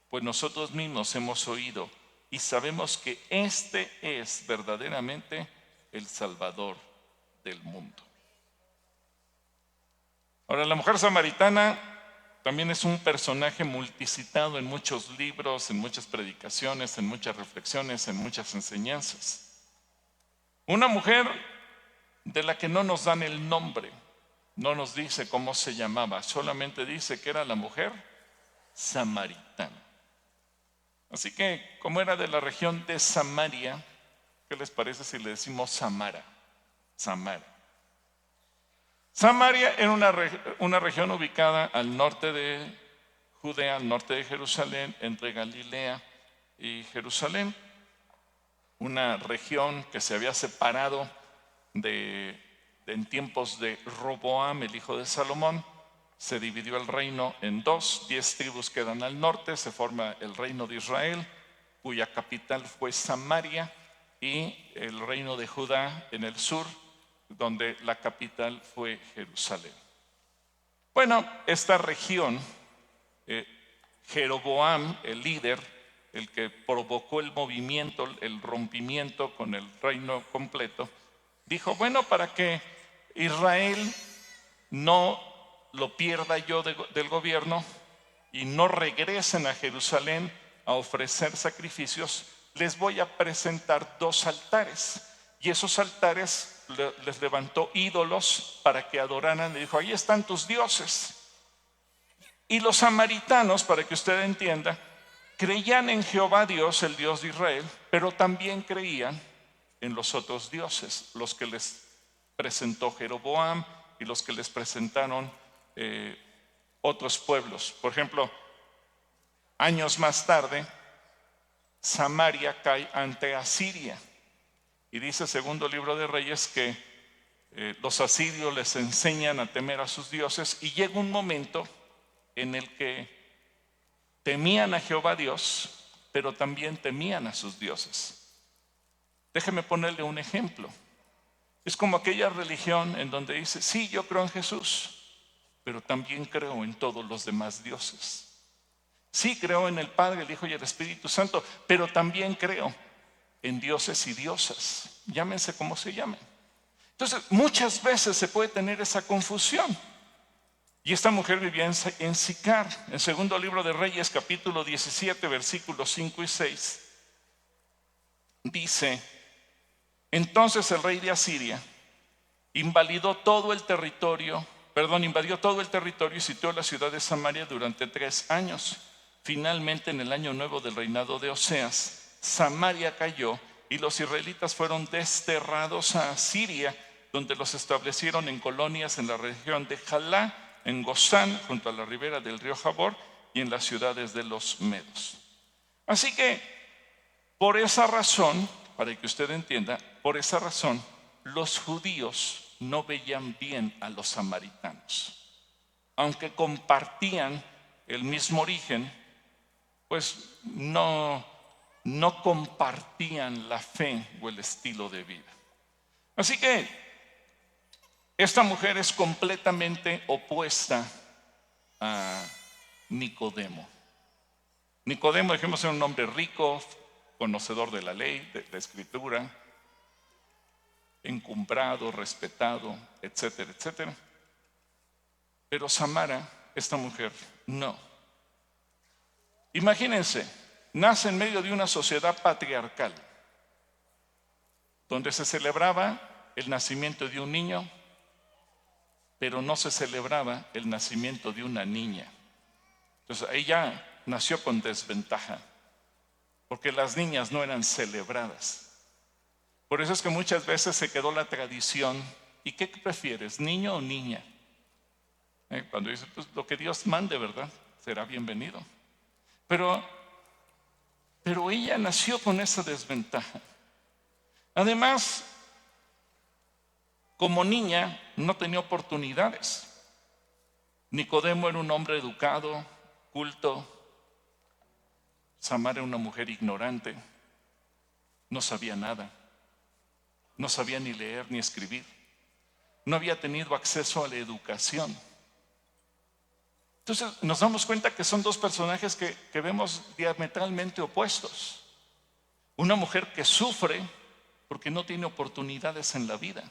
pues nosotros mismos hemos oído y sabemos que este es verdaderamente el Salvador del mundo. Ahora, la mujer samaritana también es un personaje multicitado en muchos libros, en muchas predicaciones, en muchas reflexiones, en muchas enseñanzas. Una mujer de la que no nos dan el nombre, no nos dice cómo se llamaba, solamente dice que era la mujer samaritana. Así que, como era de la región de Samaria, ¿qué les parece si le decimos Samara? Samara. Samaria era una región ubicada al norte de Judea, al norte de Jerusalén, entre Galilea y Jerusalén. Una región que se había separado en tiempos de Roboam, el hijo de Salomón. Se dividió el reino en dos, 10 tribus quedan al norte, se forma el reino de Israel, cuya capital fue Samaria, y el reino de Judá en el sur, donde la capital fue Jerusalén. Bueno, esta región, Jeroboam, el líder, el que provocó el movimiento, el rompimiento con el reino completo, dijo, bueno, para que Israel no lo pierda yo del gobierno y no regresen a Jerusalén a ofrecer sacrificios, les voy a presentar 2 altares. Y esos altares les levantó ídolos para que adoraran. Le dijo, ahí están tus dioses. Y los samaritanos, para que usted entienda, creían en Jehová Dios, el Dios de Israel, pero también creían en los otros dioses, los que les presentó Jeroboam y los que les presentaron otros pueblos. Por ejemplo, años más tarde, Samaria cae ante Asiria. Y dice segundo libro de Reyes que los asirios les enseñan a temer a sus dioses, y llega un momento en el que temían a Jehová Dios, pero también temían a sus dioses. Déjeme ponerle un ejemplo. Es como aquella religión en donde dice, sí, yo creo en Jesús, pero también creo en todos los demás dioses. Sí, creo en el Padre, el Hijo y el Espíritu Santo, pero también creo en dioses y diosas, llámense como se llamen. Entonces, muchas veces se puede tener esa confusión. Y esta mujer vivía en Sicar. En segundo libro de Reyes, capítulo 17, versículos 5 y 6, dice, entonces el rey de Asiria invadió todo el territorio y sitió la ciudad de Samaria durante 3 años. Finalmente, en el año nuevo del reinado de Oseas, Samaria cayó y los israelitas fueron desterrados a Asiria, donde los establecieron en colonias en la región de Jalá, en Gozán, junto a la ribera del río Jabor, y en las ciudades de los medos. Así que, por esa razón, para que usted entienda, por esa razón, los judíos no veían bien a los samaritanos. Aunque compartían el mismo origen, pues no compartían la fe o el estilo de vida. Así que esta mujer es completamente opuesta a Nicodemo. Nicodemo, dijimos, era un hombre rico, conocedor de la ley, de la escritura, encumbrado, respetado, etcétera, etcétera. Pero Samara, esta mujer, no. Imagínense, nace en medio de una sociedad patriarcal, donde se celebraba el nacimiento de un niño, pero no se celebraba el nacimiento de una niña. Entonces ella nació con desventaja, porque las niñas no eran celebradas. Por eso es que muchas veces se quedó la tradición. ¿Y qué prefieres, niño o niña? Cuando dice, pues lo que Dios mande, ¿verdad? Será bienvenido. Pero ella nació con esa desventaja. Además, como niña no tenía oportunidades. Nicodemo era un hombre educado, culto. Samara era una mujer ignorante. No sabía nada. No sabía ni leer ni escribir. No había tenido acceso a la educación. Entonces nos damos cuenta que son 2 personajes que vemos diametralmente opuestos. Una mujer que sufre porque no tiene oportunidades en la vida.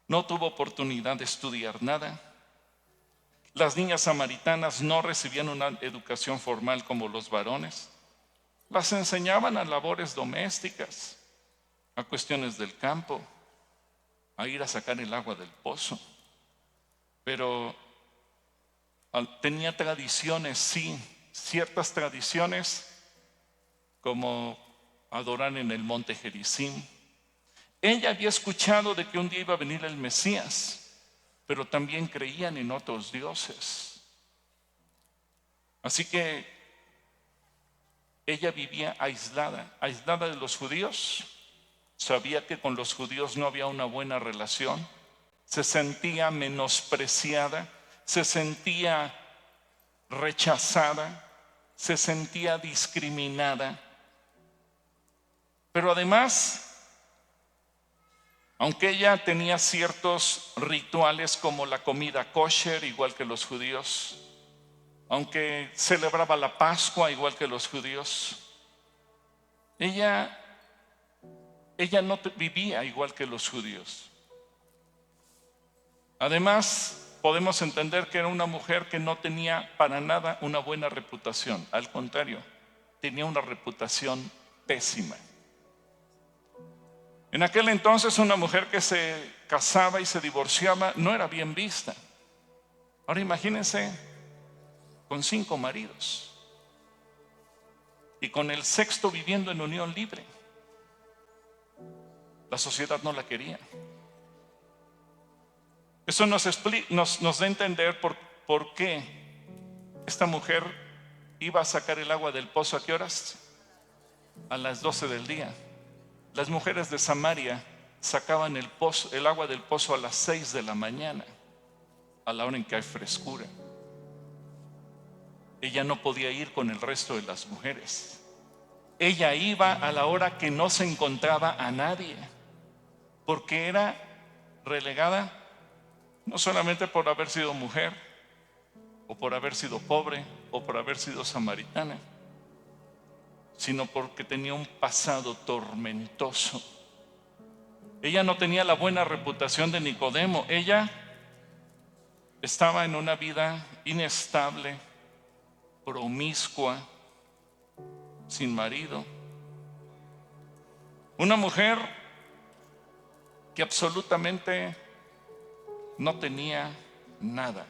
No tuvo oportunidad de estudiar nada. Las niñas samaritanas no recibían una educación formal como los varones. Las enseñaban a labores domésticas, a cuestiones del campo. a ir a sacar el agua del pozo. Pero tenía tradiciones, sí, ciertas tradiciones, como adorar en el monte Gerizim. Ella había escuchado de que un día iba a venir el Mesías, pero también creían en otros dioses. Así que ella vivía aislada de los judíos. Sabía que con los judíos no había una buena relación. Se sentía menospreciada, se sentía rechazada, se sentía discriminada. Pero además, aunque ella tenía ciertos rituales como la comida kosher, igual que los judíos, aunque celebraba la Pascua igual que los judíos, ella no vivía igual que los judíos. Además, podemos entender que era una mujer que no tenía para nada una buena reputación. Al contrario, tenía una reputación pésima. En aquel entonces, una mujer que se casaba y se divorciaba no era bien vista. Ahora imagínense con 5 maridos y con el 6º viviendo en unión libre. La sociedad no la quería. Eso nos da a entender por qué esta mujer iba a sacar el agua del pozo. ¿A qué horas? A las 12 del día. Las mujeres de Samaria sacaban el agua del pozo a las 6 de la mañana, a la hora en que hay frescura. Ella no podía ir con el resto de las mujeres. Ella iba a la hora que no se encontraba a nadie, porque era relegada no solamente por haber sido mujer, o por haber sido pobre, o por haber sido samaritana, sino porque tenía un pasado tormentoso. Ella no tenía la buena reputación de Nicodemo. Ella estaba en una vida inestable, promiscua, sin marido. Una mujer que absolutamente no tenía nada.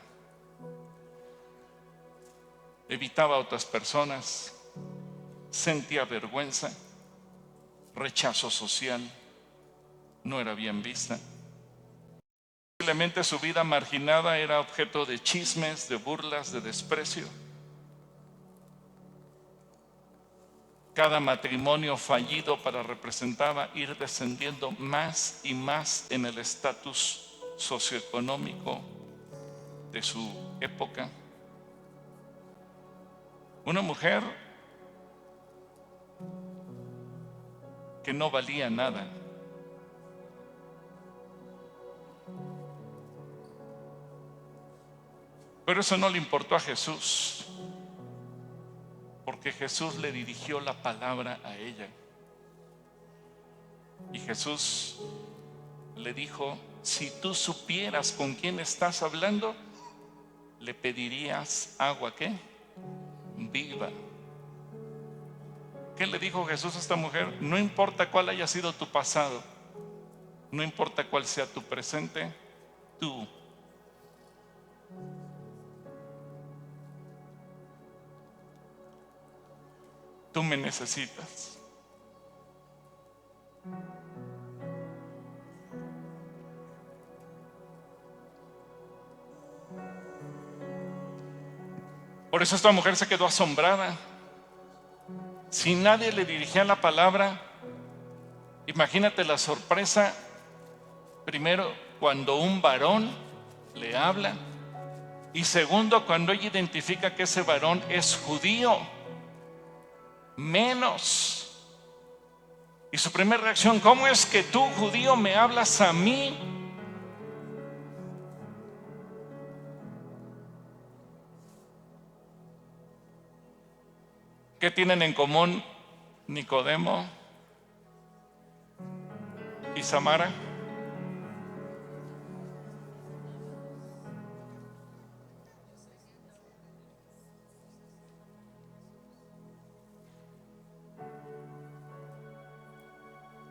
Evitaba a otras personas, sentía vergüenza, rechazo social, no era bien vista. Posiblemente su vida marginada era objeto de chismes, de burlas, de desprecio. Cada matrimonio fallido representaba ir descendiendo más y más en el estatus socioeconómico de su época. Una mujer que no valía nada. Pero eso no le importó a Jesús, porque Jesús le dirigió la palabra a ella. Y Jesús le dijo: si tú supieras con quién estás hablando, le pedirías agua, ¿qué? Viva. ¿Qué le dijo Jesús a esta mujer? No importa cuál haya sido tu pasado, no importa cuál sea tu presente, tú me necesitas. Por eso esta mujer se quedó asombrada. Si nadie le dirigía la palabra, imagínate la sorpresa. Primero, cuando un varón le habla, y segundo, cuando ella identifica que ese varón es judío. Menos. Y su primera reacción: ¿cómo es que tú, judío, me hablas a mí? ¿Qué tienen en común Nicodemo y Samara?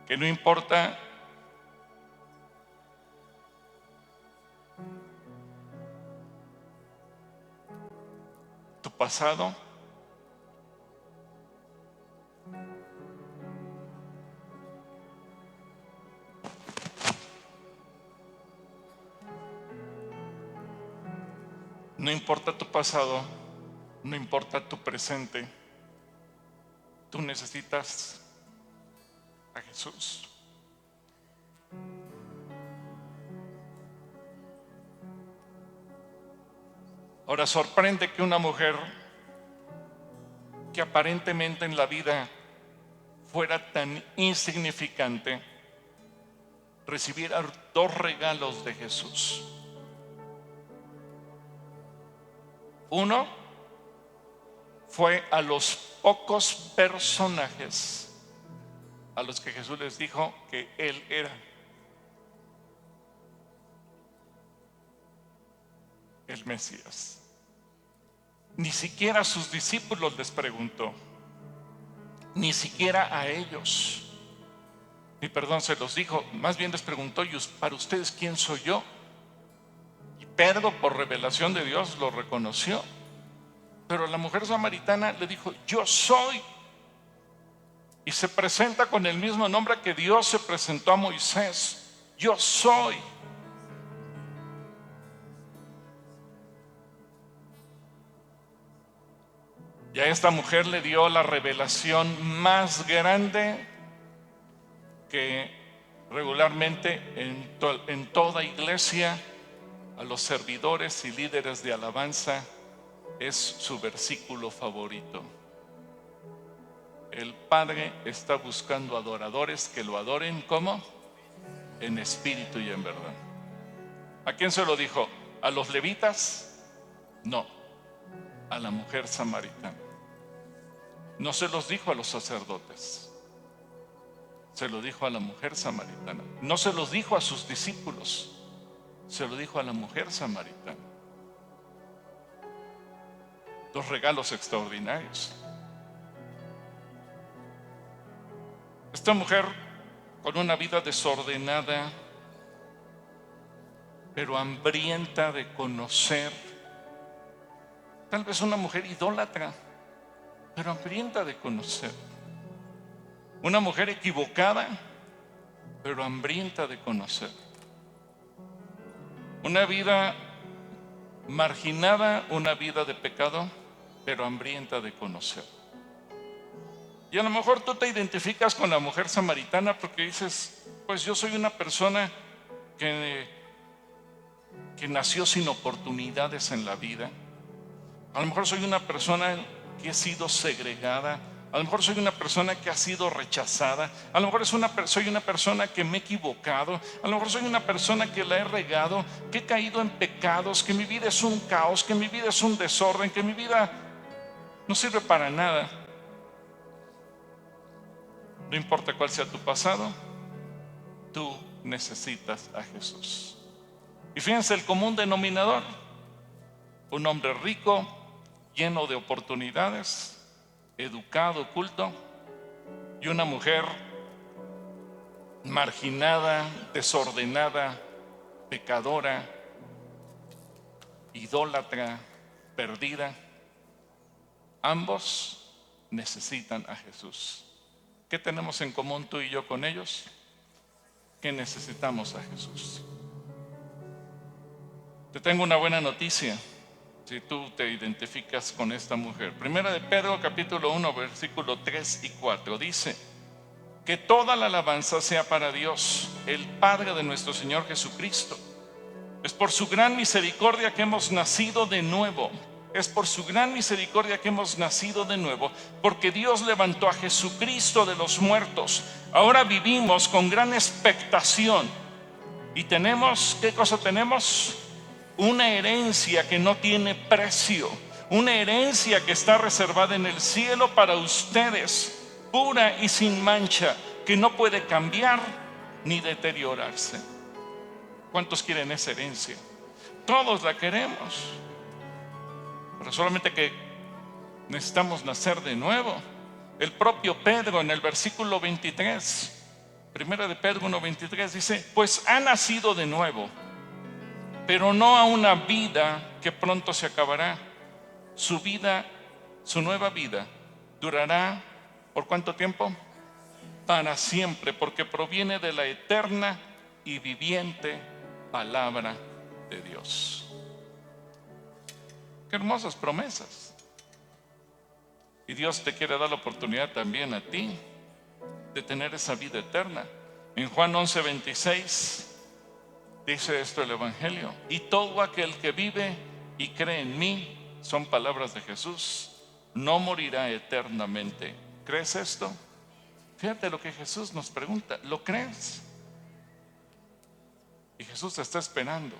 Que no importa tu pasado. No importa tu pasado, no importa tu presente, tú necesitas a Jesús. Ahora sorprende que una mujer que aparentemente en la vida fuera tan insignificante recibiera dos regalos de Jesús. Uno fue a los pocos personajes a los que Jesús les dijo que Él era el Mesías. Ni siquiera a sus discípulos les preguntó, ni siquiera a ellos. Y perdón, se los dijo, más bien les preguntó: ¿y para ustedes quién soy yo? Y Pedro, por revelación de Dios, lo reconoció. Pero la mujer samaritana le dijo: yo soy. Y se presenta con el mismo nombre que Dios se presentó a Moisés: yo soy. Y a esta mujer le dio la revelación más grande que regularmente en toda iglesia a los servidores y líderes de alabanza es su versículo favorito. El Padre está buscando adoradores que lo adoren ¿cómo? En espíritu y en verdad. ¿A quién se lo dijo? ¿A los levitas? No, a la mujer samaritana. No se los dijo a los sacerdotes, se lo dijo a la mujer samaritana. No se los dijo a sus discípulos, se lo dijo a la mujer samaritana. Dos regalos extraordinarios. Esta mujer con una vida desordenada, pero hambrienta de conocer. Tal vez una mujer idólatra, pero hambrienta de conocer. Una mujer equivocada, pero hambrienta de conocer. Una vida marginada, una vida de pecado, pero hambrienta de conocer. Y a lo mejor tú te identificas con la mujer samaritana porque dices: pues yo soy una persona que nació sin oportunidades en la vida. A lo mejor soy una persona que he sido segregada. A lo mejor soy una persona que ha sido rechazada. A lo mejor soy una persona que me he equivocado. A lo mejor soy una persona que la he regado, que he caído en pecados, que mi vida es un caos, que mi vida es un desorden, que mi vida no sirve para nada. No importa cuál sea tu pasado, tú necesitas a Jesús. Y fíjense el común denominador: un hombre rico, lleno de oportunidades, educado, culto, y una mujer marginada, desordenada, pecadora, idólatra, perdida. Ambos necesitan a Jesús. ¿Qué tenemos en común tú y yo con ellos? Que necesitamos a Jesús. Te tengo una buena noticia si tú te identificas con esta mujer. Primera de Pedro capítulo 1 versículo 3 y 4 dice: que toda la alabanza sea para Dios, el Padre de nuestro Señor Jesucristo. Es por su gran misericordia que hemos nacido de nuevo. Es por su gran misericordia que hemos nacido de nuevo, porque Dios levantó a Jesucristo de los muertos. Ahora vivimos con gran expectación y tenemos, ¿qué cosa tenemos? Una herencia que no tiene precio, una herencia que está reservada en el cielo para ustedes, pura y sin mancha, que no puede cambiar ni deteriorarse. ¿Cuántos quieren esa herencia? Todos la queremos, pero solamente que necesitamos nacer de nuevo. El propio Pedro en el versículo 23, primera de Pedro 1:23 dice: pues ha nacido de nuevo, pero no a una vida que pronto se acabará, su vida, su nueva vida, durará ¿por cuánto tiempo? Para siempre, porque proviene de la eterna y viviente palabra de Dios. Qué hermosas promesas. Y Dios te quiere dar la oportunidad también a ti de tener esa vida eterna. En Juan 11:26 dice esto el Evangelio: y todo aquel que vive y cree en mí, son palabras de Jesús, no morirá eternamente. ¿Crees esto? Fíjate lo que Jesús nos pregunta, ¿lo crees? Y Jesús te está esperando.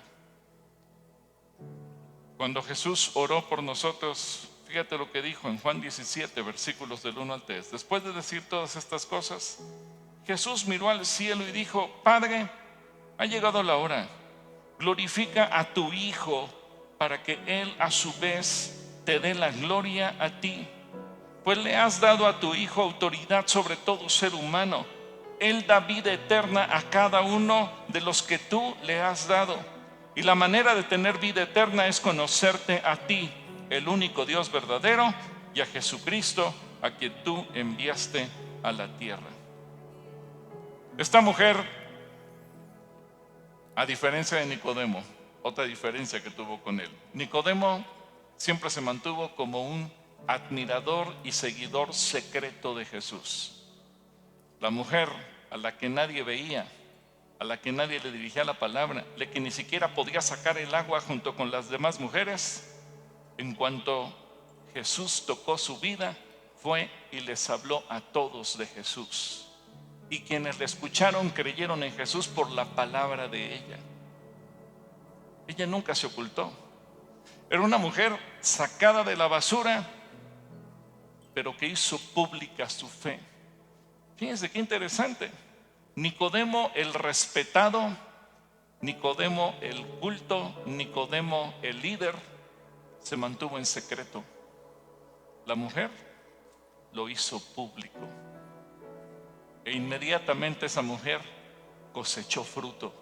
Cuando Jesús oró por nosotros, fíjate lo que dijo en Juan 17, versículos del 1 al 3. Después de decir todas estas cosas, Jesús miró al cielo y dijo: Padre, ha llegado la hora, glorifica a tu Hijo, para que Él a su vez te dé la gloria a ti, pues le has dado a tu Hijo autoridad sobre todo ser humano. Él da vida eterna a cada uno de los que tú le has dado. Y la manera de tener vida eterna es conocerte a ti, el único Dios verdadero, y a Jesucristo, a quien tú enviaste a la tierra. Esta mujer, a diferencia de Nicodemo, otra diferencia que tuvo con él, Nicodemo siempre se mantuvo como un admirador y seguidor secreto de Jesús. La mujer a la que nadie veía, a la que nadie le dirigía la palabra, la que ni siquiera podía sacar el agua junto con las demás mujeres, en cuanto Jesús tocó su vida, fue y les habló a todos de Jesús. Y quienes le escucharon creyeron en Jesús por la palabra de ella. Ella nunca se ocultó. Era una mujer sacada de la basura, pero que hizo pública su fe. Fíjense qué interesante. Nicodemo el respetado, Nicodemo el culto, Nicodemo el líder, se mantuvo en secreto. La mujer lo hizo público. E inmediatamente esa mujer cosechó fruto,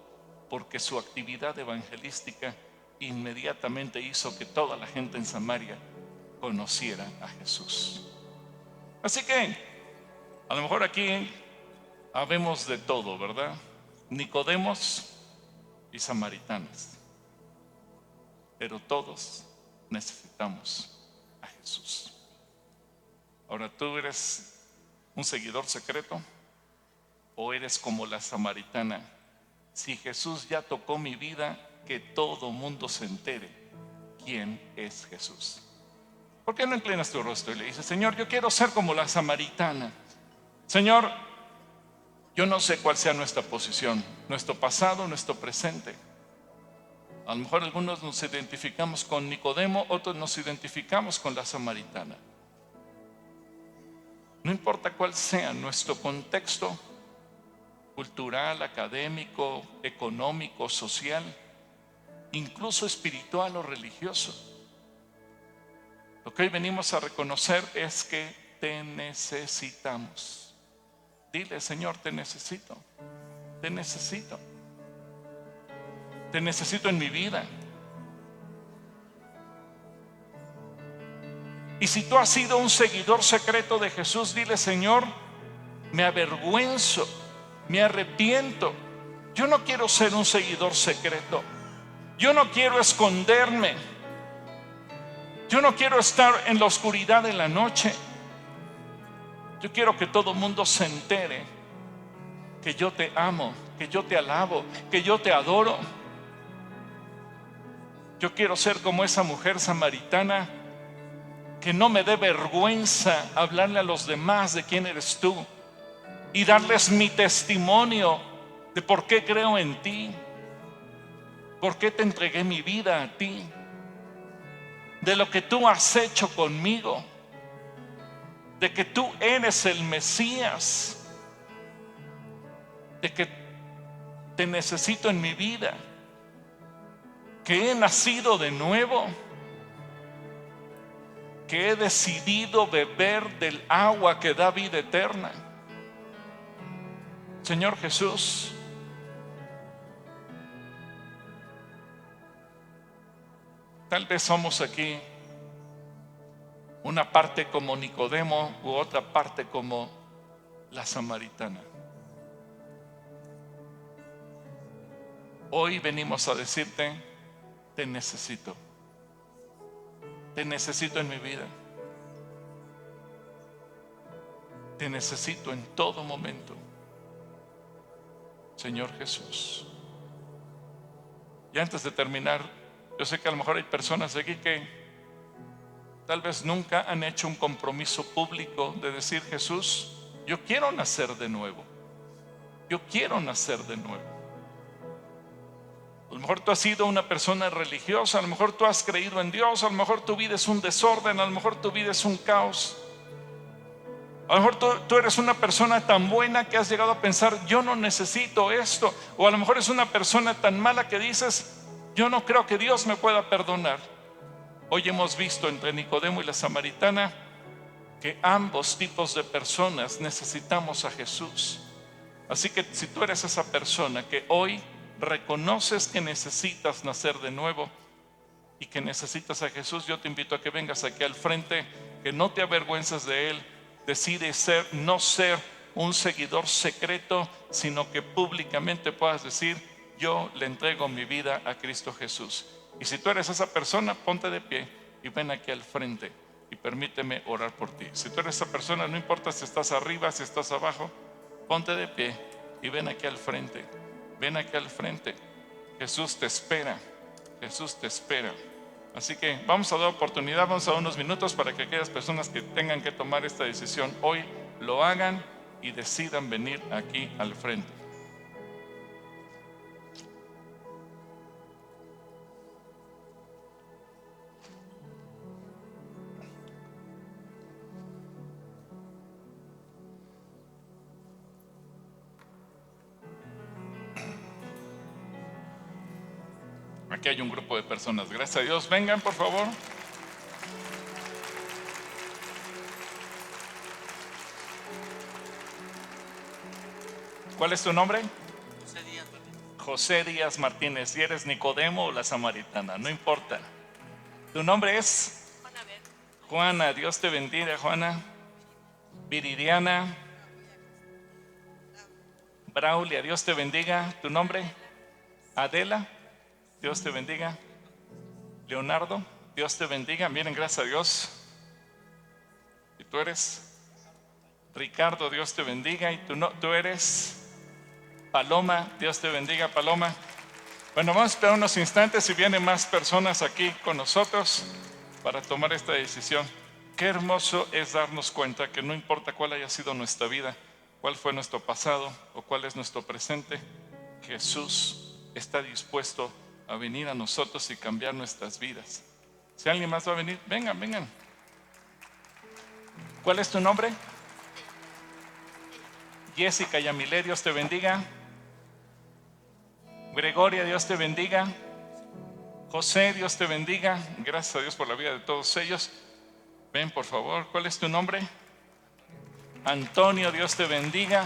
porque su actividad evangelística inmediatamente hizo que toda la gente en Samaria conociera a Jesús. Así que a lo mejor aquí habemos de todo, ¿verdad? Nicodemos y samaritanas, pero todos necesitamos a Jesús. Ahora, ¿tú eres un seguidor secreto o eres como la samaritana? Si Jesús ya tocó mi vida, que todo mundo se entere quién es Jesús. ¿Por qué no inclinas tu rostro y le dices: Señor, yo quiero ser como la samaritana? Señor, yo no sé cuál sea nuestra posición, nuestro pasado, nuestro presente. A lo mejor algunos nos identificamos con Nicodemo, otros nos identificamos con la samaritana. No importa cuál sea nuestro contexto cultural, académico, económico, social, incluso espiritual o religioso. Lo que hoy venimos a reconocer es que te necesitamos. Dile: Señor, te necesito, te necesito, te necesito en mi vida. Y si tú has sido un seguidor secreto de Jesús, dile: Señor, me avergüenzo, me arrepiento. Yo no quiero ser un seguidor secreto. Yo no quiero esconderme. Yo no quiero estar en la oscuridad de la noche. Yo quiero que todo el mundo se entere que yo te amo, que yo te alabo, que yo te adoro. Yo quiero ser como esa mujer samaritana, que no me dé vergüenza hablarle a los demás de quién eres tú y darles mi testimonio de por qué creo en ti, por qué te entregué mi vida a ti, de lo que tú has hecho conmigo, de que tú eres el Mesías, de que te necesito en mi vida, que he nacido de nuevo, que he decidido beber del agua que da vida eterna. Señor Jesús, tal vez somos aquí una parte como Nicodemo u otra parte como la samaritana. Hoy venimos a decirte, te necesito en mi vida, te necesito en todo momento, Señor Jesús. Y antes de terminar, yo sé que a lo mejor hay personas aquí que tal vez nunca han hecho un compromiso público de decir, Jesús, yo quiero nacer de nuevo. Yo quiero nacer de nuevo. A lo mejor tú has sido una persona religiosa, a lo mejor tú has creído en Dios, a lo mejor tu vida es un desorden, a lo mejor tu vida es un caos. A lo mejor tú eres una persona tan buena que has llegado a pensar, yo no necesito esto. O a lo mejor es una persona tan mala que dices, yo no creo que Dios me pueda perdonar. Hoy hemos visto entre Nicodemo y la samaritana que ambos tipos de personas necesitamos a Jesús. Así que si tú eres esa persona que hoy reconoces que necesitas nacer de nuevo y que necesitas a Jesús, yo te invito a que vengas aquí al frente, que no te avergüences de Él. Decide no ser un seguidor secreto, sino que públicamente puedas decir, yo le entrego mi vida a Cristo Jesús. Y si tú eres esa persona, ponte de pie y ven aquí al frente y permíteme orar por ti. Si tú eres esa persona, no importa si estás arriba, si estás abajo, ponte de pie y ven aquí al frente. Ven aquí al frente. Jesús te espera. Jesús te espera. Así que vamos a dar oportunidad, vamos a dar unos minutos para que aquellas personas que tengan que tomar esta decisión hoy lo hagan y decidan venir aquí al frente. Aquí hay un grupo de personas, gracias a Dios. Vengan, por favor. ¿Cuál es tu nombre? José Díaz Martínez. José Díaz Martínez. Si eres Nicodemo o la samaritana, no importa. ¿Tu nombre es? Juana Ver. Juana, Dios te bendiga, Juana. Viridiana. Braulia, Dios te bendiga. ¿Tu nombre? Adela. Dios te bendiga. Leonardo, Dios te bendiga. Miren, gracias a Dios. ¿Y tú eres? Ricardo, Dios te bendiga. ¿Y tú eres? Paloma, Dios te bendiga, Paloma. Bueno, vamos a esperar unos instantes y vienen más personas aquí con nosotros para tomar esta decisión. Qué hermoso es darnos cuenta que no importa cuál haya sido nuestra vida, cuál fue nuestro pasado o cuál es nuestro presente, Jesús está dispuesto a venir a nosotros y cambiar nuestras vidas. Si alguien más va a venir, vengan, vengan. ¿Cuál es tu nombre? Jessica Yamile, Dios te bendiga. Gregoria, Dios te bendiga. José, Dios te bendiga. Gracias a Dios por la vida de todos ellos. Ven, por favor, ¿cuál es tu nombre? Antonio, Dios te bendiga.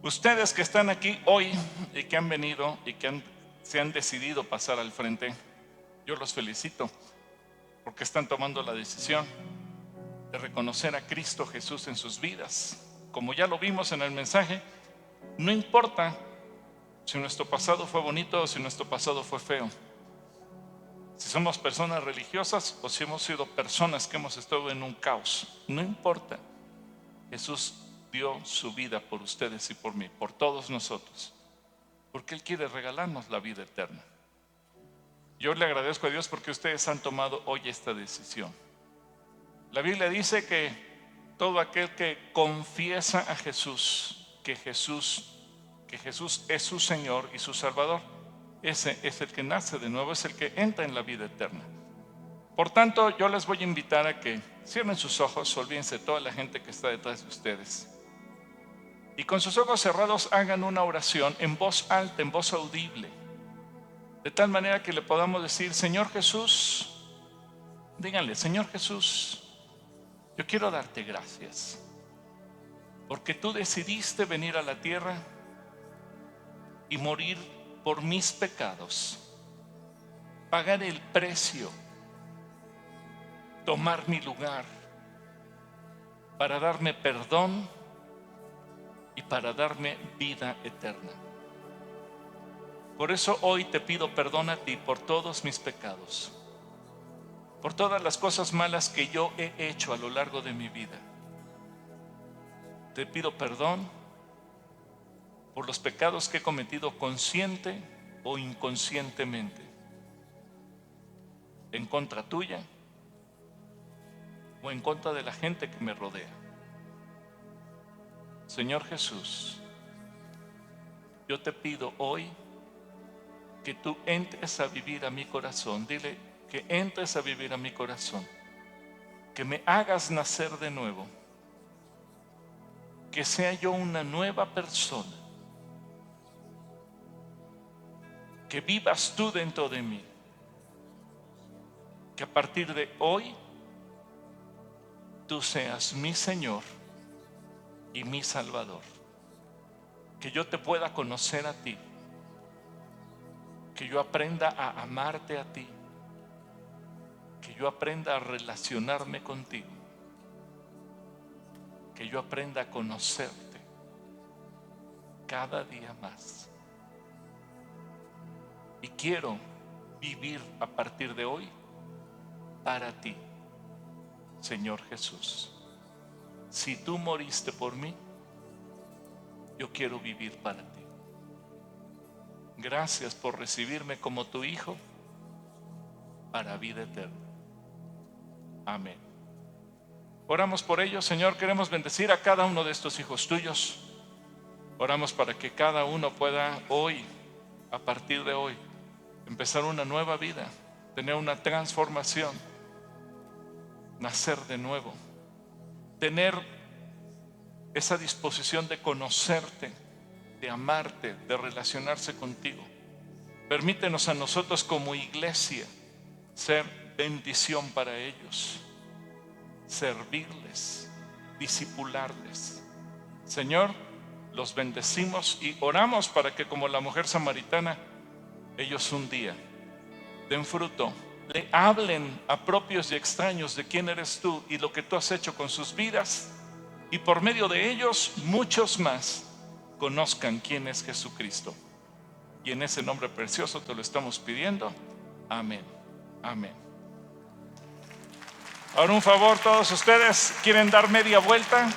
Ustedes que están aquí hoy y que han venido y que se han decidido pasar al frente, yo los felicito porque están tomando la decisión de reconocer a Cristo Jesús en sus vidas. Como ya lo vimos en el mensaje, no importa si nuestro pasado fue bonito o si nuestro pasado fue feo, si somos personas religiosas o si hemos sido personas que hemos estado en un caos, no importa. Jesús dio su vida por ustedes y por mí, por todos nosotros, porque Él quiere regalarnos la vida eterna. Yo le agradezco a Dios porque ustedes han tomado hoy esta decisión. La Biblia dice que todo aquel que confiesa a Jesús, que Jesús es su Señor y su Salvador, ese es el que nace de nuevo, es el que entra en la vida eterna. Por tanto, yo les voy a invitar a que cierren sus ojos, olvídense de toda la gente que está detrás de ustedes. Y con sus ojos cerrados hagan una oración en voz alta, en voz audible, de tal manera que le podamos decir, Señor Jesús, díganle, Señor Jesús, yo quiero darte gracias, porque tú decidiste venir a la tierra y morir por mis pecados, pagar el precio, tomar mi lugar para darme perdón y para darme vida eterna. Por eso hoy te pido perdón a ti por todos mis pecados, por todas las cosas malas que yo he hecho a lo largo de mi vida. Te pido perdón por los pecados que he cometido consciente o inconscientemente, en contra tuya o en contra de la gente que me rodea. Señor Jesús, yo te pido hoy que tú entres a vivir a mi corazón. Dile que entres a vivir a mi corazón, que me hagas nacer de nuevo, que sea yo una nueva persona, que vivas tú dentro de mí, que a partir de hoy tú seas mi Señor y mi Salvador, que yo te pueda conocer a ti, que yo aprenda a amarte a ti, que yo aprenda a relacionarme contigo, que yo aprenda a conocerte cada día más. Y quiero vivir a partir de hoy para ti, Señor Jesús. Si tú moriste por mí, yo quiero vivir para ti. Gracias por recibirme como tu hijo para vida eterna. Amén. Oramos por ellos, Señor. Queremos bendecir a cada uno de estos hijos tuyos. Oramos para que cada uno pueda hoy, a partir de hoy, empezar una nueva vida, tener una transformación, nacer de nuevo, tener esa disposición de conocerte, de amarte, de relacionarse contigo. Permítenos a nosotros como iglesia ser bendición para ellos, servirles, discipularles. Señor, los bendecimos y oramos para que, como la mujer samaritana, ellos un día den fruto, le hablen a propios y extraños de quién eres tú y lo que tú has hecho con sus vidas, y por medio de ellos muchos más conozcan quién es Jesucristo. Y en ese nombre precioso te lo estamos pidiendo. Amén. Amén. Ahora un favor, todos ustedes, ¿quieren dar media vuelta?